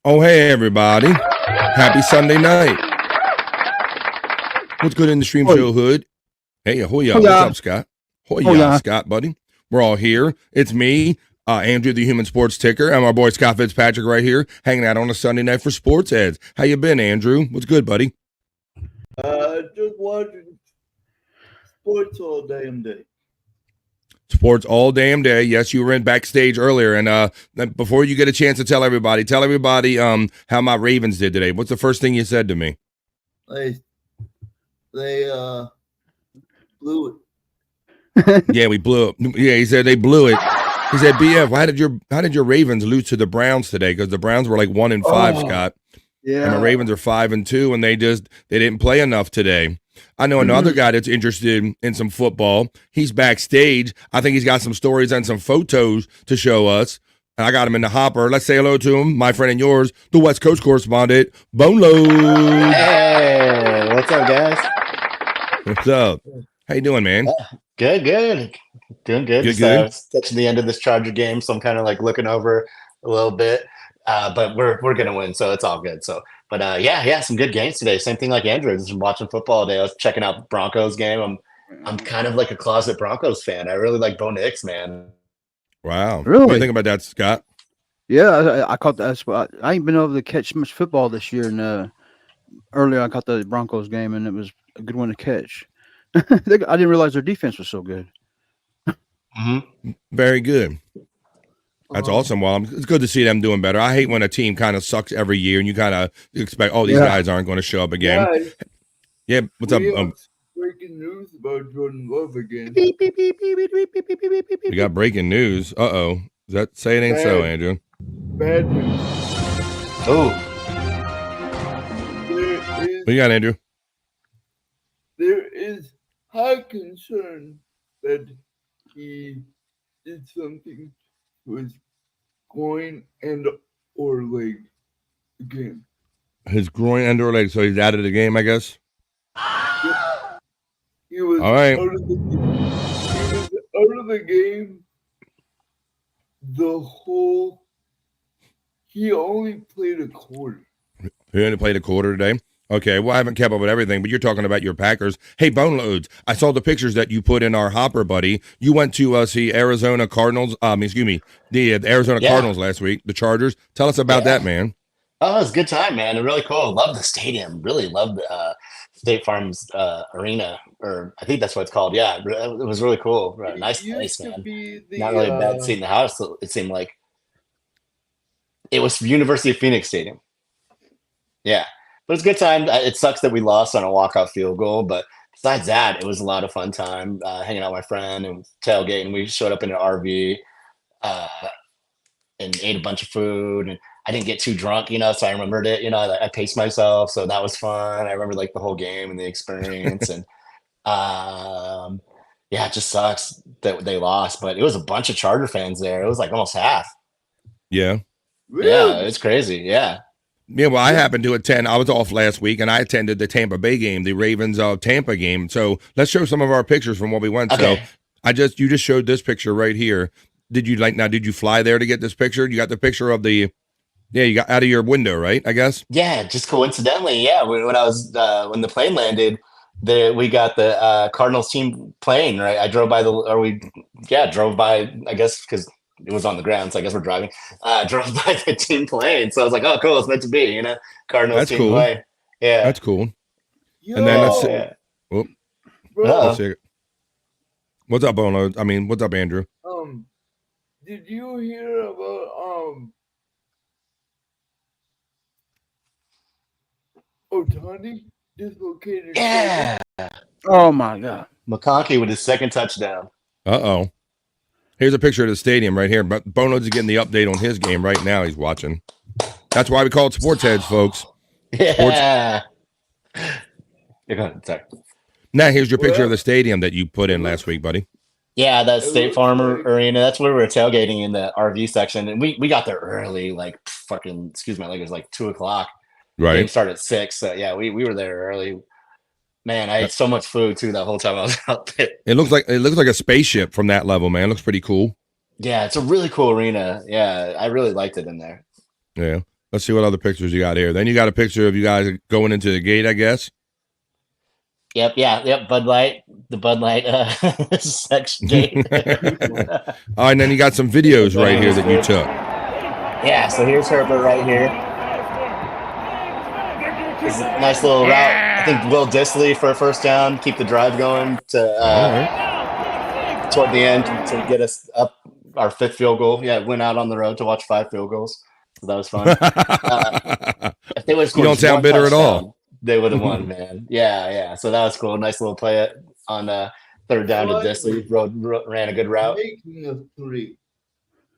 Oh, hey, everybody. Happy Sunday night. What's good in the Stream Hoi. Show hood? Hey, hoya. Hoya. What's up, Scott? Hoya, Hoya. Scott, buddy. We're all here. It's me, Andrew, the Human Sports Ticker, and my boy Scott Fitzpatrick right here, hanging out on a Sunday night for Sports Heads. How you been, Andrew? What's good, buddy? Just watching sports all damn day. Sports all damn day. Yes, you were in backstage earlier, and before you get a chance to tell everybody how my Ravens did today. What's the first thing you said to me? They blew it. Yeah, we blew it. Yeah, he said they blew it. He said, "BF, how did your Ravens lose to the Browns today? Because the Browns were like 1-5, Scott. Yeah. And the Ravens are 5-2, and they didn't play enough today." I know another guy that's interested in some football. He's backstage. I think he's got some stories and some photos to show us. And I got him in the hopper. Let's say hello to him, my friend and yours, the West Coast correspondent, Bonelo. Hey, what's up, guys? What's up? How you doing, man? Good. Doing good. Just touching the end of this Charger game, so I'm kind of like looking over a little bit. But we're gonna win, so it's all good. So, but yeah, some good games today. Same thing like Andrew. Just watching football today. I was checking out the Broncos game. I'm kind of like a closet Broncos fan. I really like Bo Nix, man. Wow. Really? What do you think about that, Scott? Yeah, I caught that spot. I ain't been able to catch much football this year, and earlier I caught the Broncos game, and it was a good one to catch. I didn't realize their defense was so good. Very good. That's awesome. Well, it's good to see them doing better. I hate when a team kind of sucks every year and you kind of expect, these guys aren't going to show up again. Guys, yeah, what's up? breaking news about Jordan Love again. We got breaking news. Uh-oh. Does that say it ain't so, Andrew? Bad news. Oh. What you got, Andrew? There is high concern that he did something to his groin and or leg again. His groin and or leg, so he's out of the game, I guess? He was all right. Out of the game he only played a quarter. He only played a quarter today? Okay, well, I haven't kept up with everything, but you're talking about your Packers. Hey, Boneloads, I saw the pictures that you put in our hopper, buddy. You went to see Arizona Cardinals, the Arizona Cardinals last week, the Chargers. Tell us about that, man. Oh, it was a good time, man. Really cool. Love the stadium. Really loved State Farm's arena, or I think that's what it's called. Yeah, it was really cool. Nice place, man. Not really a bad seat in the house. It seemed like it was University of Phoenix Stadium. Yeah. But it's a good time. It sucks that we lost on a walkout field goal, but besides that, it was a lot of fun time hanging out with my friend and tailgating. We showed up in an RV and ate a bunch of food. And I didn't get too drunk, so I remembered it. I paced myself, so that was fun. I remember like the whole game and the experience. And it just sucks that they lost, but it was a bunch of Charger fans there. It was like almost half. Yeah. Really? Yeah, it's crazy. Yeah. Yeah, well, I happened to attend. I was off last week, and I attended the Tampa Bay game, the Ravens Tampa game. So let's show some of our pictures from what we went. Okay. So you just showed this picture right here. Did you fly there to get this picture? You got the picture of you got out of your window, right? I guess. Yeah, just coincidentally, yeah. When I was when the plane landed, we got the Cardinals team plane. Right, I drove by drove by. I guess because it was on the ground, so I guess we're driving. Drove by the team plane, so I was like, "Oh, cool! It's meant to be." Cardinals That's team cool. plane. Yeah, That's cool. Yo, And then let's see. Yeah. Oh, bro, let's see. What's up, Bono? What's up, Andrew? did you hear about Ohtani dislocated? Yeah. Oh my God. McConkey with his second touchdown. Uh-oh. Here's a picture of the stadium right here. But Bono's getting the update on his game right now. He's watching. That's why we call it Sports Heads, folks. Yeah. You're going, sorry. Now, here's your picture of the stadium that you put in last week, buddy. Yeah, that State looks Farm like- Arena. That's where we were tailgating in the RV section, and we got there early, like fucking. Excuse my language, like 2:00. Game Right. started at 6. So yeah, we were there early. Man, I ate so much food too that whole time I was out there. It looks like a spaceship from that level, man. It looks pretty cool. Yeah, it's a really cool arena. Yeah, I really liked it in there. Yeah. Let's see what other pictures you got here. Then you got a picture of you guys going into the gate, I guess. Yep, Bud Light, the Bud Light section gate. Oh, and then you got some videos right here that you took. Yeah, so here's Herbert right here. It's a nice little route. I think Will Dissly for a first down, keep the drive going to toward the end to get us up our 5th field goal. Yeah, went out on the road to watch 5 field goals. So that was fun. If they would have You don't sound bitter at all. They would have won, man. Yeah. So that was cool. Nice little play on 3rd down to Dissly. Ran a good route. Making a 3.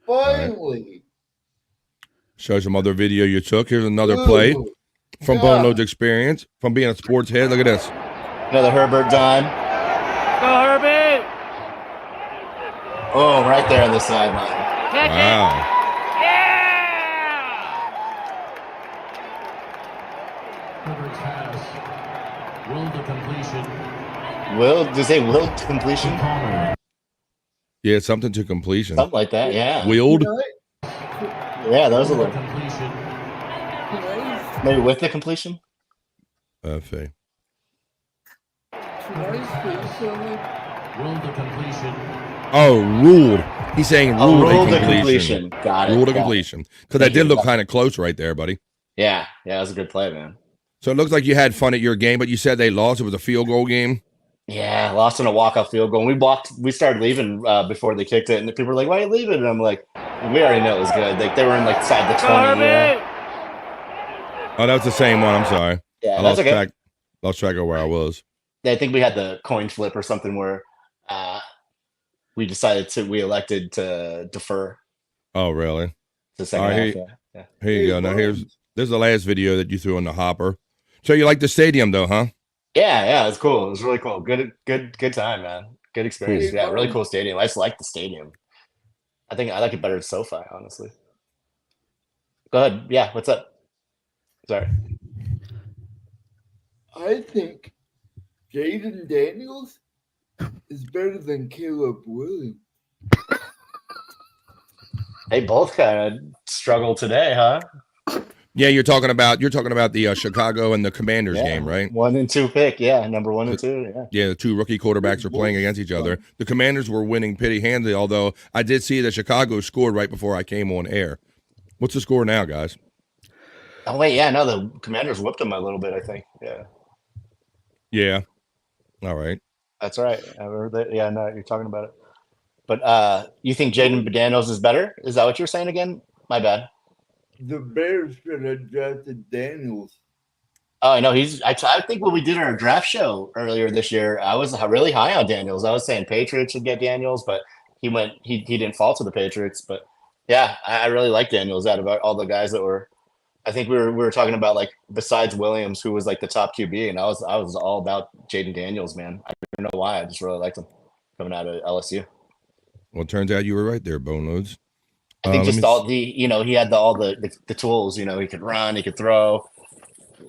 Finally. Show some other video you took. Here's another play from Bone Loads experience, from being a sports head. Look at this. Another Herbert dime. Go, Herbie! Oh, right there on the sideline. Wow. Herbert's pass. Will to completion. Did you say will to completion? Palmer. Yeah, something to completion. Something like that, yeah. Wheeled. Yeah, that was a Will to little. completion. Maybe with the completion? Okay. Will to completion. Oh, ruled. He's saying ruled Rule a to completion. Got it. Ruled a got it. completion. Because that did look kind of close right there, buddy. Yeah, that was a good play, man. So it looks like you had fun at your game, but you said they lost. It was a field goal game. Yeah, lost on a walk-off field goal. And we started leaving before they kicked it, and the people were like, "Why are you leaving?" And I'm like, "We already know it was good." Like they were in like side the 20. Yeah, Oh, that was the same one. I'm sorry. yeah, I that's lost okay. track of where I was. I think we had the coin flip or something where we elected to defer Oh, really? the second All right, half. Yeah. Here you go. Now this is the last video that you threw in the hopper. So you like the stadium though, huh? Yeah, it was cool. It was really cool. Good time, man. Good experience. Cool. Yeah, really cool stadium. I just like the stadium. I think I like it better than SoFi, honestly. Go ahead. Yeah, what's up? Sorry. I think Jaden Daniels is better than Caleb Williams. They both kind of struggle today, huh? Yeah, you're talking about the Chicago and the Commanders Yeah. game, right? 1 and 2 pick. Yeah, number 1 and 2. Yeah. Yeah, the 2 rookie quarterbacks were playing against each other. The Commanders were winning pretty handily, although I did see that Chicago scored right before I came on air. What's the score now, guys? Oh wait, yeah, no, the Commanders whipped them a little bit. I think. Yeah, Yeah. All right. that's right. I heard that. Yeah, no, you're talking about it. But you think Jaden Daniels is better? Is that what you're saying again? My bad. The Bears should have drafted Daniels. Oh, I know I think when we did our draft show earlier this year, I was really high on Daniels. I was saying Patriots should get Daniels, but he didn't fall to the Patriots. But yeah, I really like Daniels out of all the guys that were. I think we were talking about like besides Williams, who was like the top QB, and I was all about Jaden Daniels, man. I don't know why. I just really liked him coming out of LSU. Well, it turns out you were right there, Bone Loads. I think just let me all the he had all the tools. He could run, he could throw.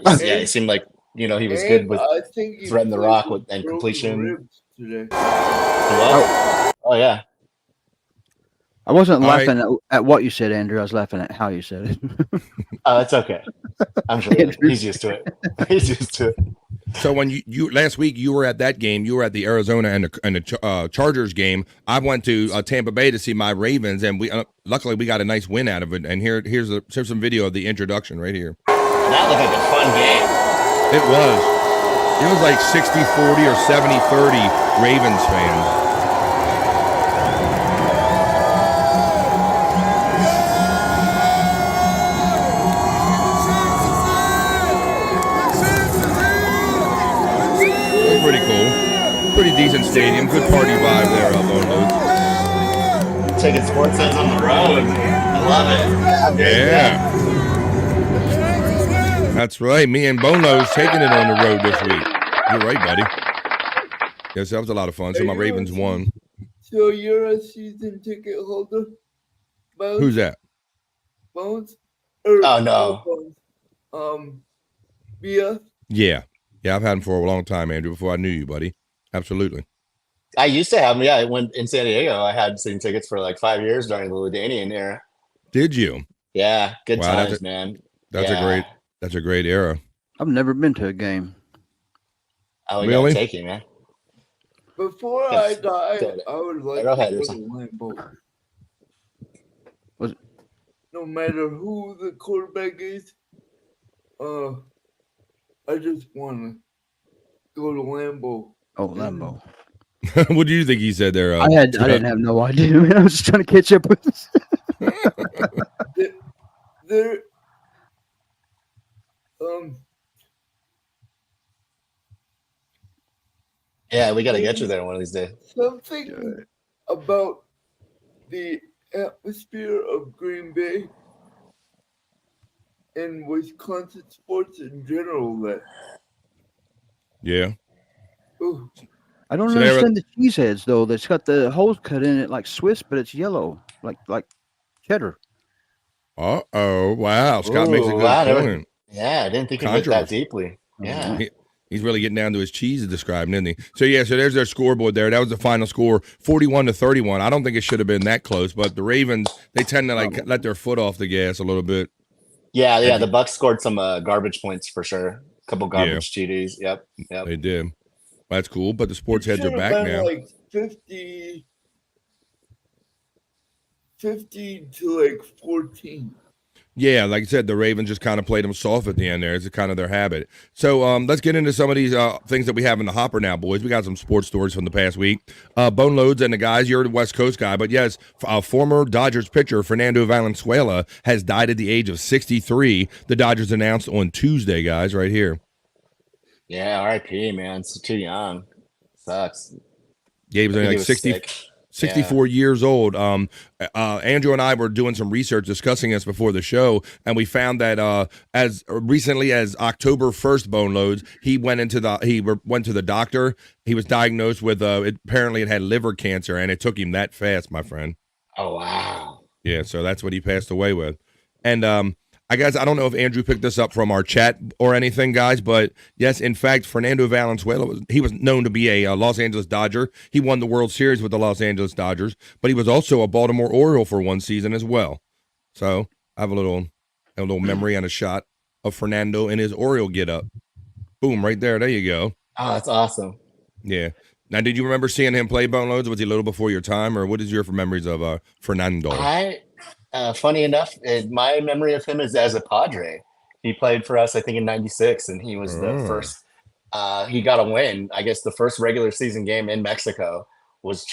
Yeah, it seemed like he was good with I think he threading the played rock with and broken completion. ribs today. Oh yeah. I wasn't All right. laughing at what you said, Andrew. I was laughing at how you said it. Oh, it's okay. I'm sure he's used to it. He's used to it. So when you last week you were at that game, you were at the Arizona and the Chargers game. I went to Tampa Bay to see my Ravens, and we luckily we got a nice win out of it. And here's some video of the introduction right here. That looked like a fun game. It was like 60-40 or 70-30 Ravens fans. Pretty cool. Pretty decent stadium. Good party vibe there, Bone Loads. Taking sports fans on the road. I love it. Yeah. That's right. Me and Bone Loads taking it on the road this week. You're right, buddy. Yes, that was a lot of fun. So my Ravens won. So you're a season ticket holder? Bones? Who's that? Bones? Oh, no. Bones. BS? Yeah. Yeah, I've had him for a long time, Andrew, before I knew you, buddy. Absolutely. I used to have them. Yeah, when in San Diego, I had season tickets for like 5 years during the Ludanian era. Did you? Yeah, good Wow, times, man. That's a great era. I've never been to a game. Oh, we Really? gotta take you, man. Before I die, I would like Arrowhead to or go to something. Lambeau. Was it- No matter who the quarterback is, I just want to go to Lambeau. Oh, Lambeau. What do you think he said there? I didn't have no idea. Man. I was just trying to catch up with this. There, Yeah, we gotta get you there one of these days. something about the atmosphere of Green Bay and Wisconsin sports in general that Yeah. ooh, I don't So they were- understand the cheese heads though. That's got the holes cut in it like Swiss, but it's yellow, like cheddar. Uh-oh. Wow. Scott makes a Ooh, good wow, never- point. Yeah, I didn't think of it that Controversy. deeply. Yeah. He's really getting down to his cheese describing, isn't he? So yeah, so there's their scoreboard there. That was the final score, 41-31. I don't think it should have been that close, but the Ravens, they tend to let their foot off the gas a little bit. Yeah, the Bucks scored some garbage points for sure. A couple garbage TDs. Yep. They did. That's cool, but the sports heads are should've back been now. like 50 to like 14. Yeah, like I said, the Ravens just kind of played them soft at the end there. It's kind of their habit. So let's get into some of these things that we have in the hopper now, boys. We got some sports stories from the past week. Bone Loads and the guys, you're the West Coast guy, but yes, former Dodgers pitcher Fernando Valenzuela has died at the age of 63. The Dodgers announced on Tuesday, guys, right here. Yeah, RIP, man. It's too young. Sucks. Yeah, he was I only think like he was 60. sick. 64 years old. Andrew and I were doing some research discussing this before the show, and we found that as recently as October 1st, Bone Loads, he went to the doctor. He was diagnosed with apparently it had liver cancer, and it took him that fast, my friend. Oh, wow. Yeah, so that's what he passed away with. And I don't know if Andrew picked this up from our chat or anything, guys, but yes, in fact, Fernando Valenzuela, he was known to be a Los Angeles Dodger. He won the World Series with the Los Angeles Dodgers, but he was also a Baltimore Oriole for one season as well. So I have a little memory and a shot of Fernando in his Oriole get-up. Boom, right there. There you go. Oh, that's awesome. Yeah. Now, did you remember seeing him play Bone Loads? Was he a little before your time, or what is your memories of Fernando? Funny enough, my memory of him is as a Padre. He played for us, I think, in '96, and he was the first. He got a win. I guess the first regular season game in Mexico was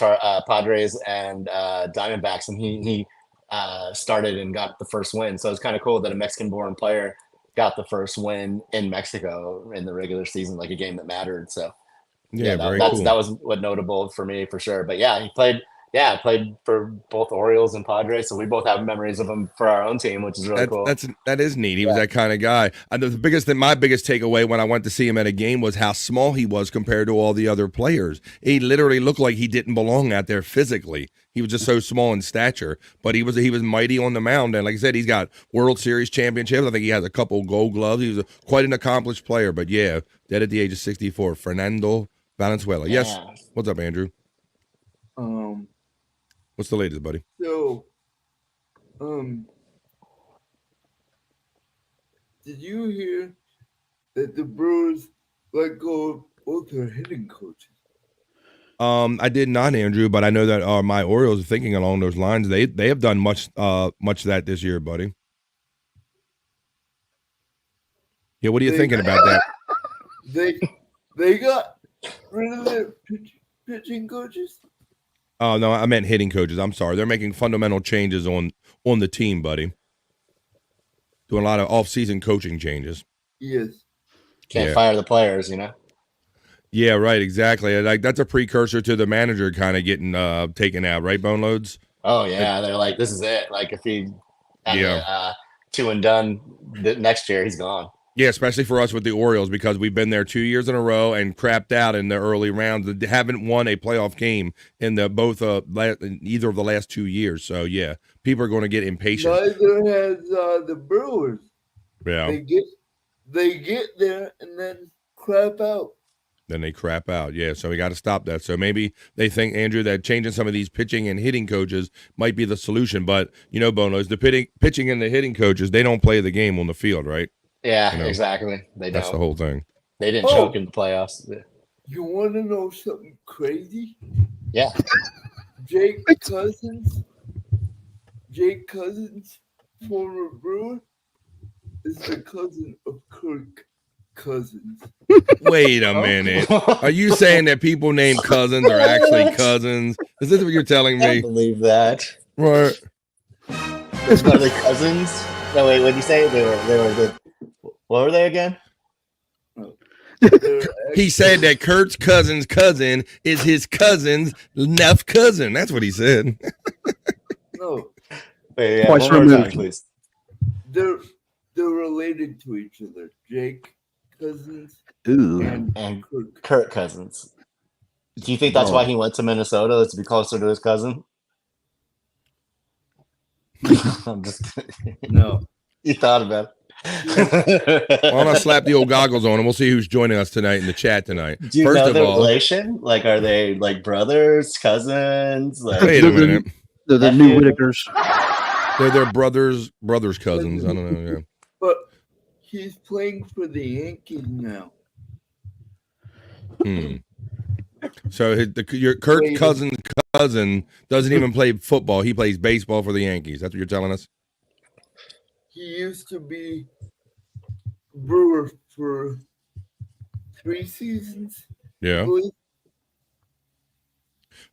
Padres and Diamondbacks, and he started and got the first win. So it's kind of cool that a Mexican-born player got the first win in Mexico in the regular season, like a game that mattered. So Yeah, very that cool. was what notable for me for sure. But yeah, he played for both Orioles and Padres, so we both have memories of him for our own team, which is really cool. That is neat. He was that kind of guy. And my biggest takeaway when I went to see him at a game was how small he was compared to all the other players. He literally looked like he didn't belong out there physically. He was just so small in stature, but he was mighty on the mound. And like I said, he's got World Series championships. I think he has a couple Gold Gloves. He was quite an accomplished player. But yeah, dead at the age of 64, Fernando Valenzuela. Yeah. Yes. What's up, Andrew? What's the latest, buddy? So, did you hear that the Brewers let go of both their hitting coaches? I did not, Andrew, but I know that my Orioles are thinking along those lines. They have done much of that this year, buddy. Yeah, what are you thinking about that? They got rid of their pitching coaches. Oh no, I meant hitting coaches. I'm sorry. They're making fundamental changes on the team, buddy. Doing a lot of off-season coaching changes. Yes. Can't fire the players, you know. Yeah, right. Exactly. Like that's a precursor to the manager kind of getting taken out, right? Bone Loads. Oh yeah, they're like, this is it. Like if he had 2 and done next year, he's gone. Yeah, especially for us with the Orioles because we've been there 2 years in a row and crapped out in the early rounds. They haven't won a playoff game in either of the last 2 years. So yeah, people are going to get impatient. Neither has the Brewers. Yeah, They get there and then crap out. Then they crap out. Yeah, so we got to stop that. So maybe they think, Andrew, that changing some of these pitching and hitting coaches might be the solution. But, Bonos, the pitching and the hitting coaches, they don't play the game on the field, right? Yeah, exactly. That's the whole thing. They didn't choke in the playoffs. You want to know something crazy? Yeah. Jake Cousins, former Brewer, is the cousin of Kirk Cousins. Wait a minute. Are you saying that people named Cousins are actually cousins? Is this what you're telling I me? believe that. Right. Are they cousins? No, wait. What did you say? They were good. What were they again? He said that Kurt's cousin's cousin is his cousin's Neff cousin. That's what he said. No, Wait, yeah, Twice one more removed. time, please. they're related to each other. Jake Cousins Ooh. And Kirk. Kirk Cousins. Do you think that's why he went to Minnesota, to be closer to his cousin? I'm just kidding. No. You thought about it. Why don't I slap the old goggles on and we'll see who's joining us tonight in the chat tonight. Do you First know of their all, relation? Like, are they like brothers, cousins? Like, wait a minute. They're the new Whitakers. They're their brothers' cousins. I don't know. Yeah. But he's playing for the Yankees now. So your Kurt's cousin doesn't even play football. He plays baseball for the Yankees. That's what you're telling us? He used to be Brewer for 3 seasons. Yeah. I believe.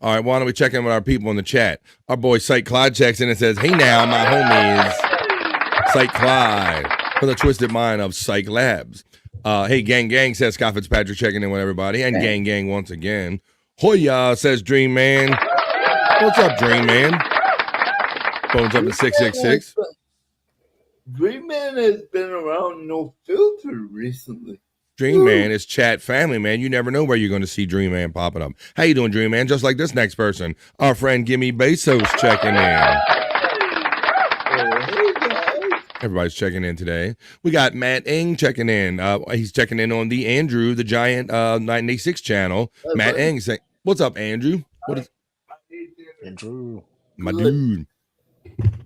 All right, why don't we check in with our people in the chat? Our boy Syke Clyde checks in and says, "Hey now, my homies." Syke Clyde for the twisted mind of Psych Labs. Hey, gang, says Scott Fitzpatrick checking in with everybody. And gang once again. Hoya, says Dream Man. What's up, Dream Man? Phone's up at 666. Dream Man has been around no filter recently. Dream Man is chat family, man. You never know where you're going to see Dream Man popping up. How you doing, Dream Man? Just like this next person. Our friend Gimme Bezos checking in. Hey guys. Everybody's checking in today. We got Matt Eng checking in. He's checking in on the Andrew, the Giant 986 channel. Matt Eng saying, "What's up, Andrew? What is Andrew. my dude?"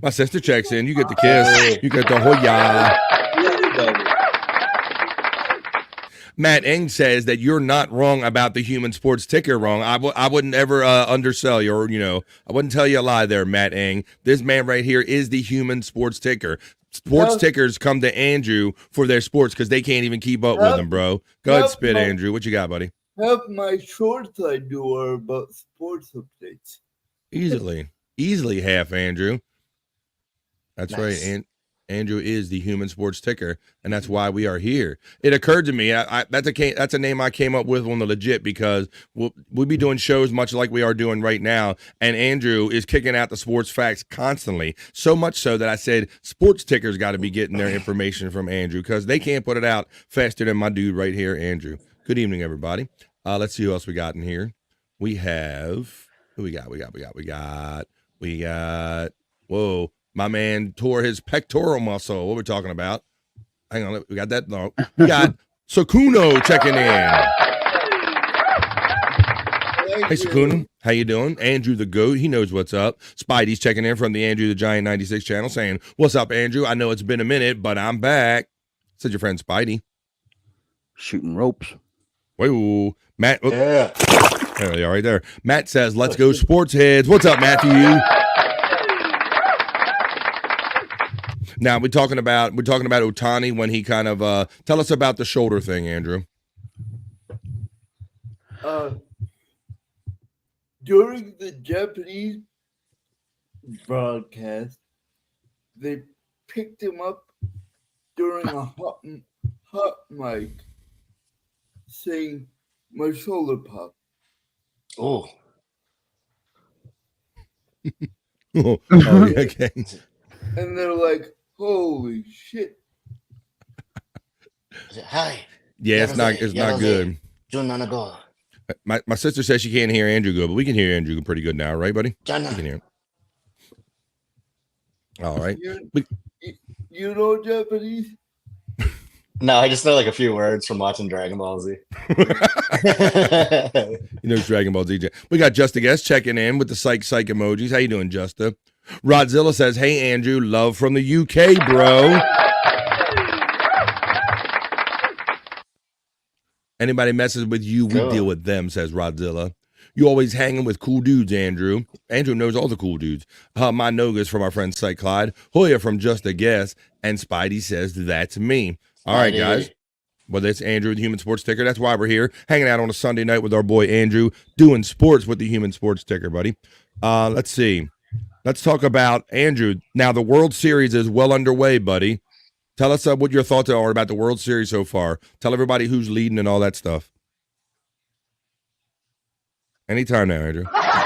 My sister checks in. You get the kiss. You get the hoya. Matt Eng says that you're not wrong about the human sports ticker wrong. I wouldn't ever undersell you, or, I wouldn't tell you a lie there, Matt Eng. This man right here is the human sports ticker. Sports tickers come to Andrew for their sports because they can't even keep up with them, bro. Go ahead, spit, Andrew. What you got, buddy? Half my shorts I do are about sports updates. Easily half, Andrew. That's Nice. right. And Andrew is the human sports ticker, and that's why we are here. It occurred to me that's a name I came up with on the legit because we'll be doing shows much like we are doing right now, and Andrew is kicking out the sports facts constantly, so much so that I said sports tickers got to be getting their information from Andrew because they can't put it out faster than my dude right here, Andrew. Good evening, everybody. Let's see who else we got in here. We have who we got. Whoa. My man tore his pectoral muscle. What are we talking about? Hang on, we got that. No, we got Sakuno checking in. Hey, Sakuno, how you doing? Andrew the Goat, he knows what's up. Spidey's checking in from the Andrew the Giant 96 channel saying, "What's up, Andrew? I know it's been a minute, but I'm back." Said your friend Spidey. Shooting ropes. Whoa, Matt. Oh, Yeah. there you are, right there. Matt says, "Let's go, sports heads." What's up, Matthew? Now we're talking about Ohtani when he kind of tell us about the shoulder thing, Andrew. During the Japanese broadcast, they picked him up during a hot mic, saying, "My shoulder popped." Oh. Oh, okay. And they're like, "Holy shit!" Hi. Yeah, it's not good. Junanago. My sister says she can't hear Andrew good, but we can hear Andrew pretty good now, right, buddy? We can hear him. All right. You know Japanese? No, I just know like a few words from watching Dragon Ball Z. You know Dragon Ball Z. We got Just a Guest checking in with the psych emojis. How you doing, Justa? Rodzilla says, "Hey Andrew, love from the UK, bro." Anybody messes with you, we Cool. deal with them, says Rodzilla. You always hanging with cool dudes, Andrew. Andrew knows all the cool dudes. My Nogas from our friend Psych Clyde. Hoya from Just a Guess. And Spidey says, that's me. All right, guys. Well, that's Andrew, the Human Sports Ticker. That's why we're here, hanging out on a Sunday night with our boy Andrew, doing sports with the Human Sports Ticker, buddy. Let's see. Let's talk about Andrew. Now, the World Series is well underway, buddy. Tell us what your thoughts are about the World Series so far. Tell everybody who's leading and all that stuff. Anytime now, Andrew. I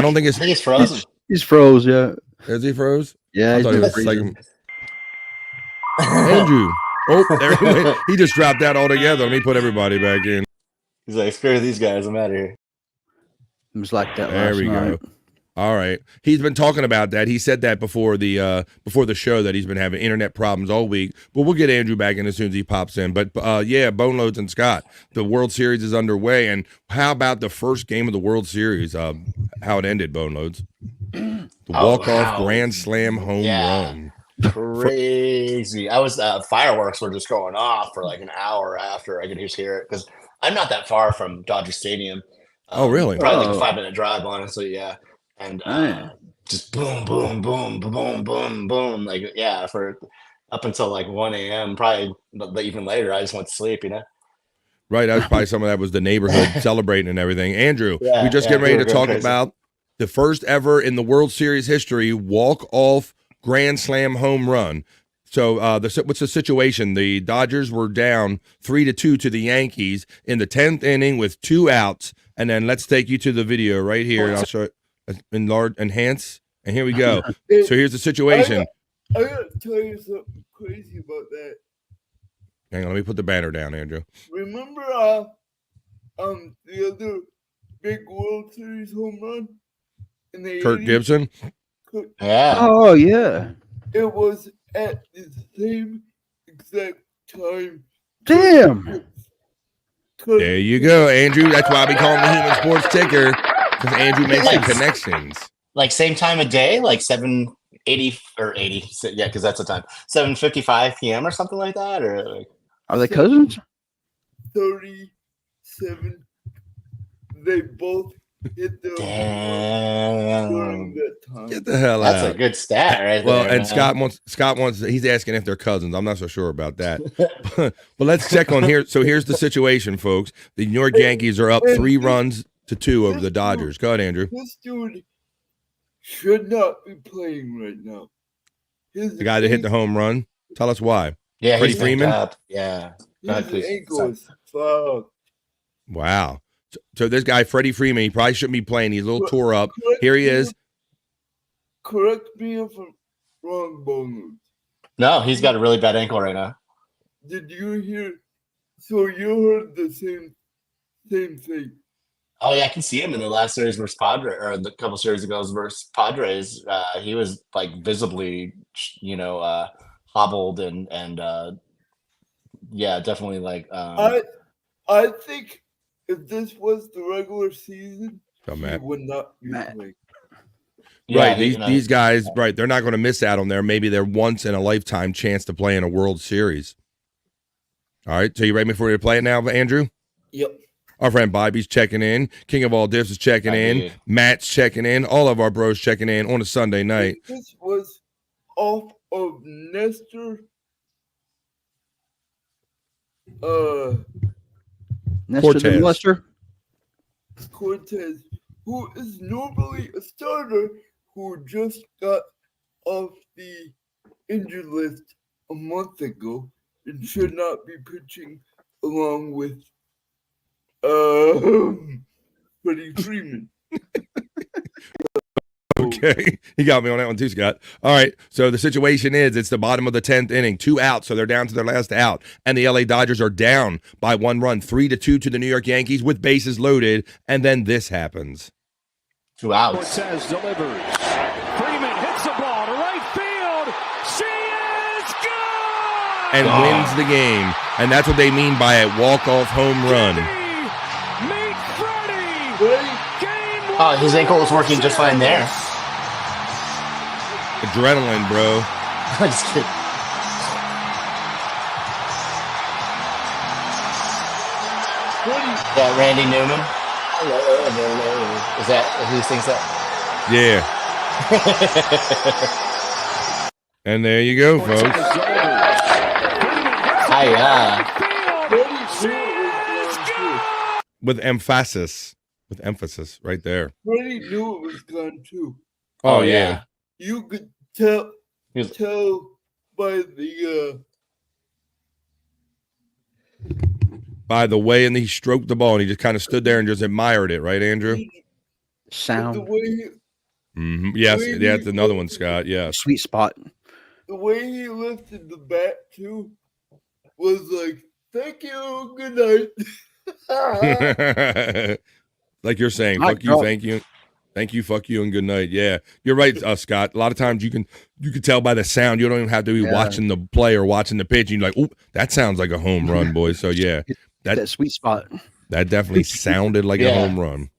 don't think I think he's frozen. He's froze. Yeah. Is he froze? Yeah. I He's thought he been was freezing. like Andrew. Oh, there he went. He just dropped that altogether. Let me put everybody back in. He's like, screw these guys, I'm out of here. It was like that There last we night. go. All right. He's been talking about that. He said that before the show that he's been having internet problems all week. But we'll get Andrew back in as soon as he pops in. But yeah, Bone Loads and Scott, the World Series is underway. And how about the first game of the World Series? How it ended, Bone Loads? The walk-off grand slam home run. Crazy. I was fireworks were just going off for like an hour after I could just hear it because I'm not that far from Dodger Stadium. Oh, really? Probably like a 5-minute drive, honestly. Yeah. And Dang. just boom, boom, boom, boom, boom, boom. Like, yeah, for up until like 1 a.m., probably even later. I just went to sleep, you know? Right. That's probably some of that was the neighborhood celebrating and everything. Andrew, Yeah, we just yeah, getting ready we to were talk going crazy. about the first ever in the World Series history walk-off grand slam home run. So what's the situation? The Dodgers were down 3-2 to the Yankees in the 10th inning with 2 outs. And then let's take you to the video right here. And I'll show it. Enhance. And here we go. So here's the situation. I gotta tell you something crazy about that. Hang on, let me put the banner down, Andrew. Remember the other big World Series home run in the Kirk 80s? Gibson. Yeah. Oh yeah. It was at the same exact time. Damn. There you go, Andrew. That's why we call him the Human Sports Ticker, because Andrew makes the connections. Like same time of day, like 7:80 or 80. Yeah, because that's the time. 7:55 p.m. or something like that, or like, Are they cousins? 37. They both hit the during damn. that time. Get the hell That's out. a good stat, right Well, there. and man. Scott wants he's asking if they're cousins. I'm not so sure about that. But let's check on here. So here's the situation, folks. The New York Yankees are up 3-2 over the Dodgers. Go ahead, Andrew. This dude should not be playing right now. The guy that hit the home run. Tell us why. Yeah, Freddie he's banged Freeman? up. Yeah. Go ahead, His please. ankle is fucked. Wow. So this guy, Freddie Freeman, he probably shouldn't be playing. He's a little tore up. Here he is. Correct me if I'm wrong, Bone. No, he's got a really bad ankle right now. Did you hear? So you heard the same thing. Oh yeah, I can see him in the last series versus Padres, or the couple series ago versus Padres. He was like visibly, hobbled and yeah, definitely like. I think if this was the regular season, Oh, he Matt. would not be Matt. playing. yeah, Right. These guys, right, they're not going to miss out on maybe their once in a lifetime chance to play in a World Series. All right. So you ready for me to play it now, Andrew? Yep. Our friend Bobby's checking in. King of all diffs is checking in. Bobby. Matt's checking in. All of our bros checking in on a Sunday night. This was off of Nestor. Nestor Cortez. the Lester? Cortez, who is normally a starter, who just got off the injured list a month ago and should not be pitching along with Freddie Freeman. Okay. He got me on that one too, Scott. All right. So the situation is it's the bottom of the 10th inning, 2 outs. So they're down to their last out. And the LA Dodgers are down by 1 run, 3-2 to the New York Yankees with bases loaded. And then this happens. 2 outs. Cortez delivers. Freeman hits the ball to right field. She is gone! and wins the game. And that's what they mean by a walk-off home run. Oh, his ankle was working just fine there. Adrenaline, bro. I'm just kidding. Yeah, Randy Newman. Hello. Is that who sings that? Yeah. And there you go, folks. Hiya. With emphasis. With emphasis right there. Freddie knew it was gone too. Oh, yeah. You could tell He's- by the By the way, and he stroked the ball, and he just kind of stood there and just admired it, right, Andrew? the Sound, way Yes, that's another one, Scott. Yes. sweet spot. the way he lifted the bat too was like, "Thank you, good night." Like you're saying, Mic fuck you, drop. thank you, fuck you, and good night. Yeah, you're right, Scott. A lot of times you can tell by the sound. You don't even have to be Yeah. watching the play or watching the pitch. And you're like, oh, that sounds like a home run, boy. So yeah, That sweet spot. that definitely sounded like a Yeah. home run.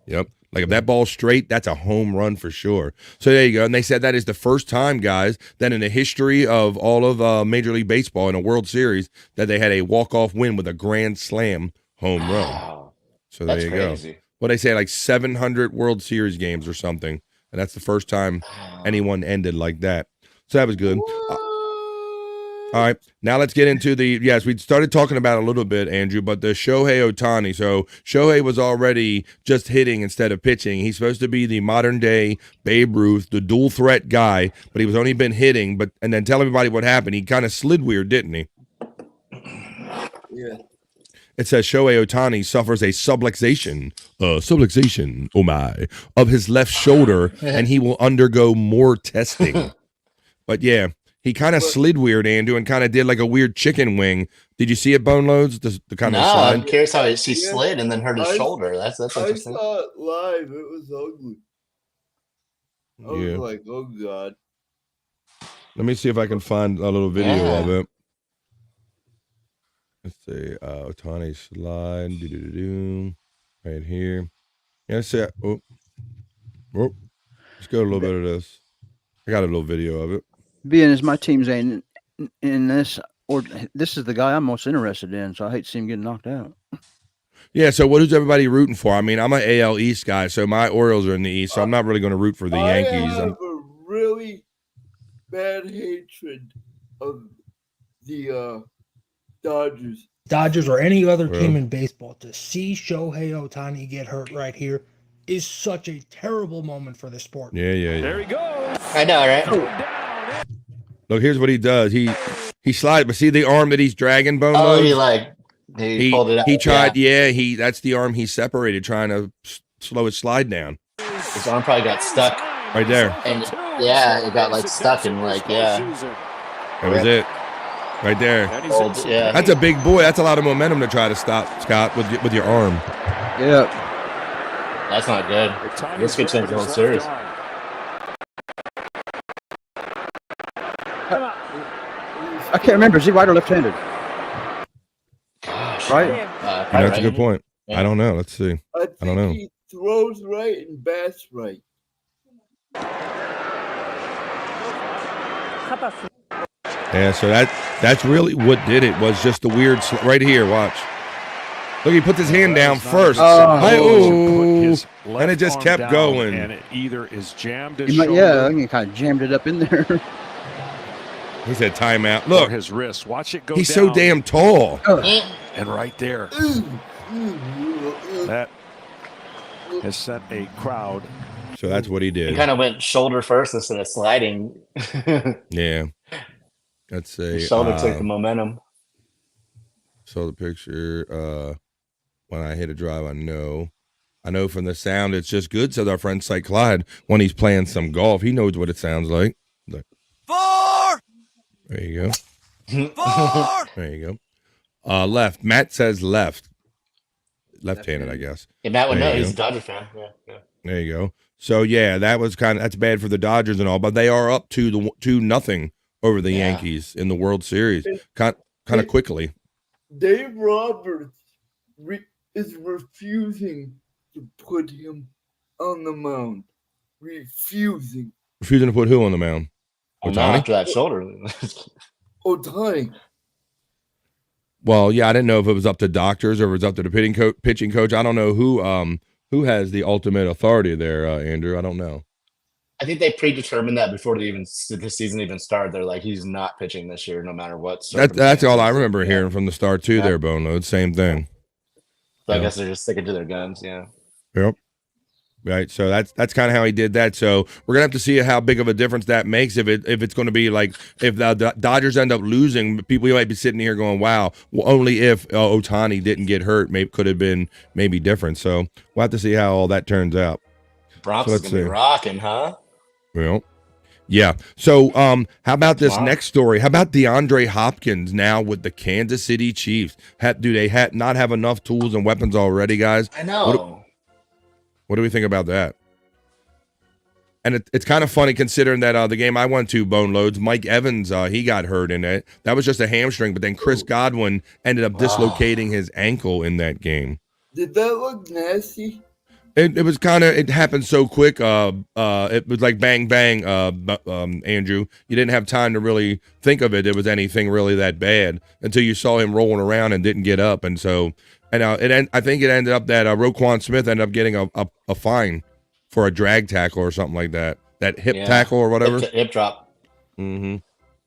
Yep. Like if that ball's straight, that's a home run for sure. So there you go. And they said that is the first time, guys, that in the history of all of Major League Baseball in a World Series that they had a walk-off win with a grand slam home run. Wow. So there That's you go. crazy. What they say, like 700 World Series games or something, and that's the first time anyone ended like that. So that was good. All right, now let's get into yes, we started talking about it a little bit, Andrew, but the Shohei Ohtani. So Shohei was already just hitting instead of pitching. He's supposed to be the modern day Babe Ruth, the dual threat guy, but he was only been hitting. And then tell everybody what happened. He kind of slid weird, didn't he? Yeah. It says Shohei Ohtani suffers a subluxation, oh my, of his left shoulder, and he will undergo more testing. But yeah, he kind of slid weird, Andrew, and kind of did like a weird chicken wing. Did you see it, Bone Loads? The kind No, of I'm slide? curious how she Yeah. slid and then hurt his I- shoulder. That's I interesting. saw it live. It was ugly. I was Yeah. like, "Oh God." Let me see if I can find a little video Yeah. of it. Let's see. Ohtani slide. Do. Right here. Yeah, let's see. Oh. Let's go a little bit of this. I got a little video of it. Being as my team's ain't in this, or this is the guy I'm most interested in, so I hate to see him getting knocked out. Yeah, so what is everybody rooting for? I mean, I'm an AL East guy, so my Orioles are in the East, so I'm not really going to root for the Yankees. I have a really bad hatred of the Dodgers. Dodgers or any other team Well. in baseball, to see Shohei Ohtani get hurt right here is such a terrible moment for the sport. Yeah. There he goes. I know, right? Down. Look, here's what he does. He slides, but see the arm that he's dragging, Bone Oh, Loads? he pulled it out. He tried, that's the arm he separated, trying to slow his slide down. Yeah. His arm probably got stuck. Right there. And yeah, it got like stuck and like, yeah. That was it. Right there. Old, yeah. That's a big boy. That's a lot of momentum to try to stop, Scott, with your arm. Yeah, That's not good. This could change the whole series. I can't remember. Is he right or left-handed? Gosh. Right? That's a good point. Yeah. I don't know. Let's see. I think know. he throws right and bats right. Yeah, so that's really what did it, was just the weird right here. Watch. Look, he puts his hand down first. Oh. And it just kept going. And it either is jammed his He might, shoulder yeah, I think he kind of jammed it up in there. He said timeout. or Look, his wrist. Watch it go he's down. so damn tall. And right there, that has sent a crowd. So that's what he He did. kind of went shoulder first instead of sliding. Yeah. Let's say His shoulder took the momentum. saw the picture. When I hit a drive, I know from the sound it's just good. Said our friend Cy Clyde when he's playing some golf. He knows what it sounds like. There you go. There you go. Left. Matt says left. Left-handed, I guess. Yeah, Matt would There know. you He's a go. Dodger fan. Yeah. There you go. So yeah, that's bad for the Dodgers and all, but they are up to 2-0 over the Yeah. Yankees in the World Series, kind of quickly. Dave Roberts is refusing to put him on the mound. Refusing. Refusing to put who on the mound? Well, not Ohtani? after that shoulder. Ohtani. Well, yeah, I didn't know if it was up to doctors or if it was up to the pitching coach. I don't know who has the ultimate authority there, Andrew. I don't know. I think they predetermined that before the season even started. They're like, he's not pitching this year, no matter what. That's all I remember Yeah. hearing from the start too. Yeah. There, Boneload, same thing. So I Yeah. guess they're just sticking to their guns. Yeah. Yep. Right. So that's kind of how he did that. So we're gonna have to see how big of a difference that makes. If it's going to be like if the Dodgers end up losing, people might be sitting here going, "Wow, well, only if Ohtani didn't get hurt, maybe could have been maybe different." So we'll have to see how all that turns out. Bronx So is let's gonna be see. rocking, huh? Well, yeah. So how about this Wow. next story? How about DeAndre Hopkins now with the Kansas City Chiefs? Do they not have enough tools and weapons already, guys? I know. What do we think about that? And it's kind of funny considering that the game I went to, Bone Loads, Mike Evans, he got hurt in it. That was just a hamstring, but then Chris Godwin ended up dislocating his ankle in that game. Did that look nasty? It was kind of, it happened so quick. It was like bang, bang, Andrew. You didn't have time to really think of it. It was anything really that bad until you saw him rolling around and didn't get up. And so, I think it ended up that Roquan Smith ended up getting a fine for a drag tackle or something like that. That hip tackle or whatever. Hip drop. Mm-hmm.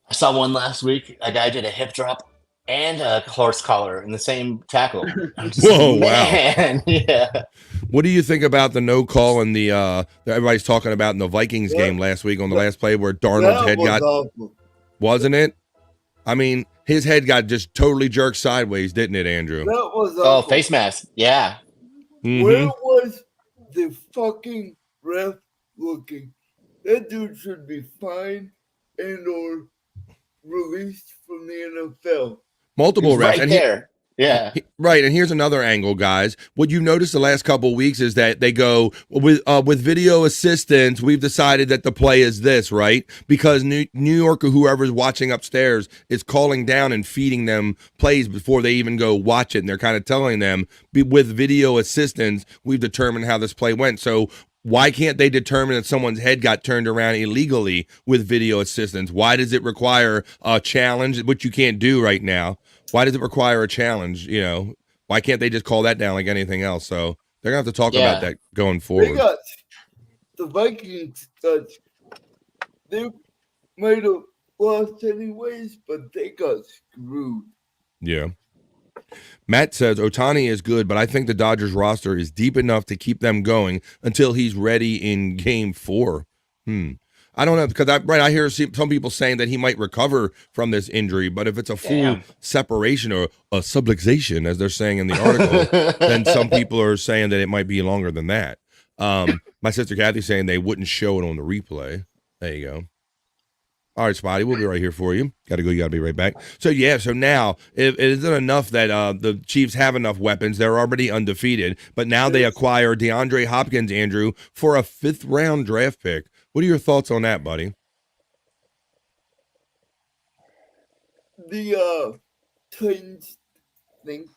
I saw one last week. A guy did a hip drop and a horse collar in the same tackle. I'm just Whoa, like, man. Yeah. What do you think about the no call in the that everybody's talking about in the Vikings game last week on the last play where Darnold's That head was got, awful. wasn't it? I mean, his head got just totally jerked sideways, didn't it, Andrew? That was Oh, awful. face mask. Yeah. Mhm. Where was the fucking ref looking? That dude should be fined and or released from the NFL. Multiple He's refs. right And he- there. Yeah. Right, and here's another angle, guys. What you've noticed the last couple of weeks is that they go with video assistance. We've decided that the play is this, right? Because New York or whoever's watching upstairs is calling down and feeding them plays before they even go watch it, and they're kind of telling them with video assistance, we've determined how this play went. So why can't they determine that someone's head got turned around illegally with video assistance? Why does it require a challenge, which you can't do right now? Why does it require a challenge? You know, why can't they just call that down like anything else? So they're gonna have to talk about that going They forward. got the Vikings. They might have lost anyways, but they got screwed. Yeah. Matt says Ohtani is good, but I think the Dodgers roster is deep enough to keep them going until he's ready in Game 4. I don't know, because I hear some people saying that he might recover from this injury, but if it's a full separation or a subluxation, as they're saying in the article, then some people are saying that it might be longer than that. My sister Kathy's saying they wouldn't show it on the replay. There you go. All right, Spotty, we'll be right here for you. Got to go. You got to be right back. So now it isn't enough that the Chiefs have enough weapons. They're already undefeated, but now they acquire DeAndre Hopkins, Andrew, for a 5th-round draft pick. What are your thoughts on that, buddy? The Titans think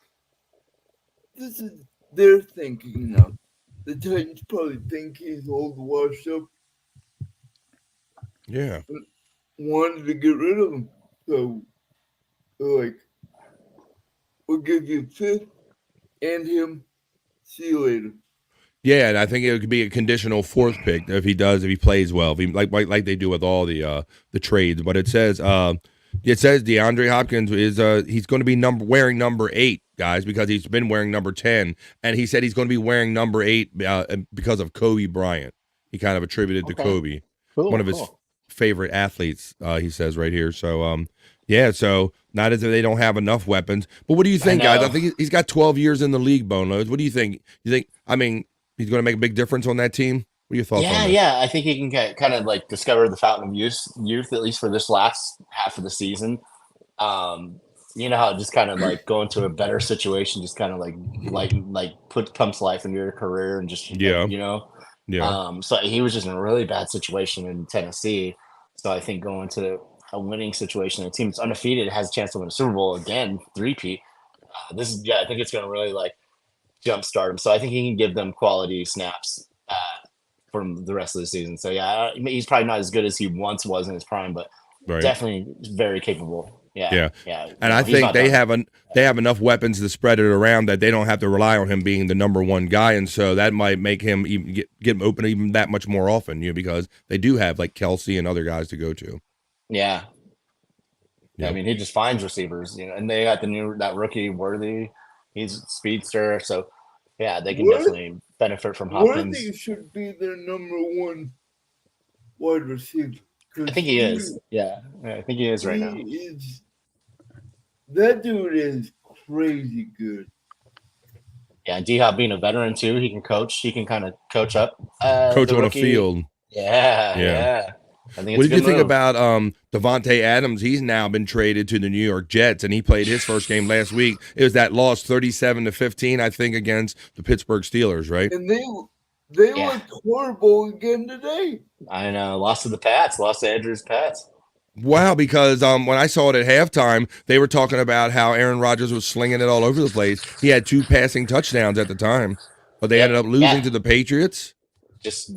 this is their thinking now. The Titans probably think he's old, washed up, Yeah. wanted to get rid of him. So they're like, we'll give you 5th and him. See you later. Yeah, and I think it could be a conditional 4th pick if he plays well, if he, like they do with all the trades. But it says DeAndre Hopkins is he's going to be wearing number 8, guys, because he's been wearing number 10, and he said he's going to be wearing number 8 because of Kobe Bryant. He kind of attributed to Kobe, one of his favorite athletes. He says right here. So so not as if they don't have enough weapons. But what do you think, guys? I think he's got 12 years in the league, Boneloads. What do you think? He's going to make a big difference on that team? What are your thoughts on that? Yeah. I think he can kind of like discover the fountain of youth, at least for this last half of the season. You know how just kind of like go into a better situation, just kind of like put pumps life into your career and just, you know? Yeah. So he was just in a really bad situation in Tennessee. So I think going to a winning situation. The team's undefeated, has a chance to win a Super Bowl again, three-peat. I think it's going to really like jumpstart him. So I think he can give them quality snaps from the rest of the season. So yeah, he's probably not as good as he once was in his prime, but definitely very capable. Yeah. And I think they have enough weapons to spread it around that they don't have to rely on him being the number one guy, and so that might make him even get him open even that much more often. Because they do have like Kelsey and other guys to go to. Yeah. I mean, he just finds receivers, and they got that rookie Worthy. He's a speedster, so yeah, they can definitely benefit from Hopkins. Worthy should be their number one wide receiver. I think he is. Yeah, I think he is right now. That dude is crazy good. Yeah, and D-Hop being a veteran too, he can coach. He can kind of coach up. Coach on a field. Yeah. I think what did you think about Davante Adams? He's now been traded to the New York Jets, and he played his first game last week. It was that loss 37-15, I think, against the Pittsburgh Steelers, right? And they looked horrible again today. I know. Lost to the Pats. Lost to Andrew's Pats. Wow, because when I saw it at halftime, they were talking about how Aaron Rodgers was slinging it all over the place. He had 2 passing touchdowns at the time, but they ended up losing to the Patriots. Just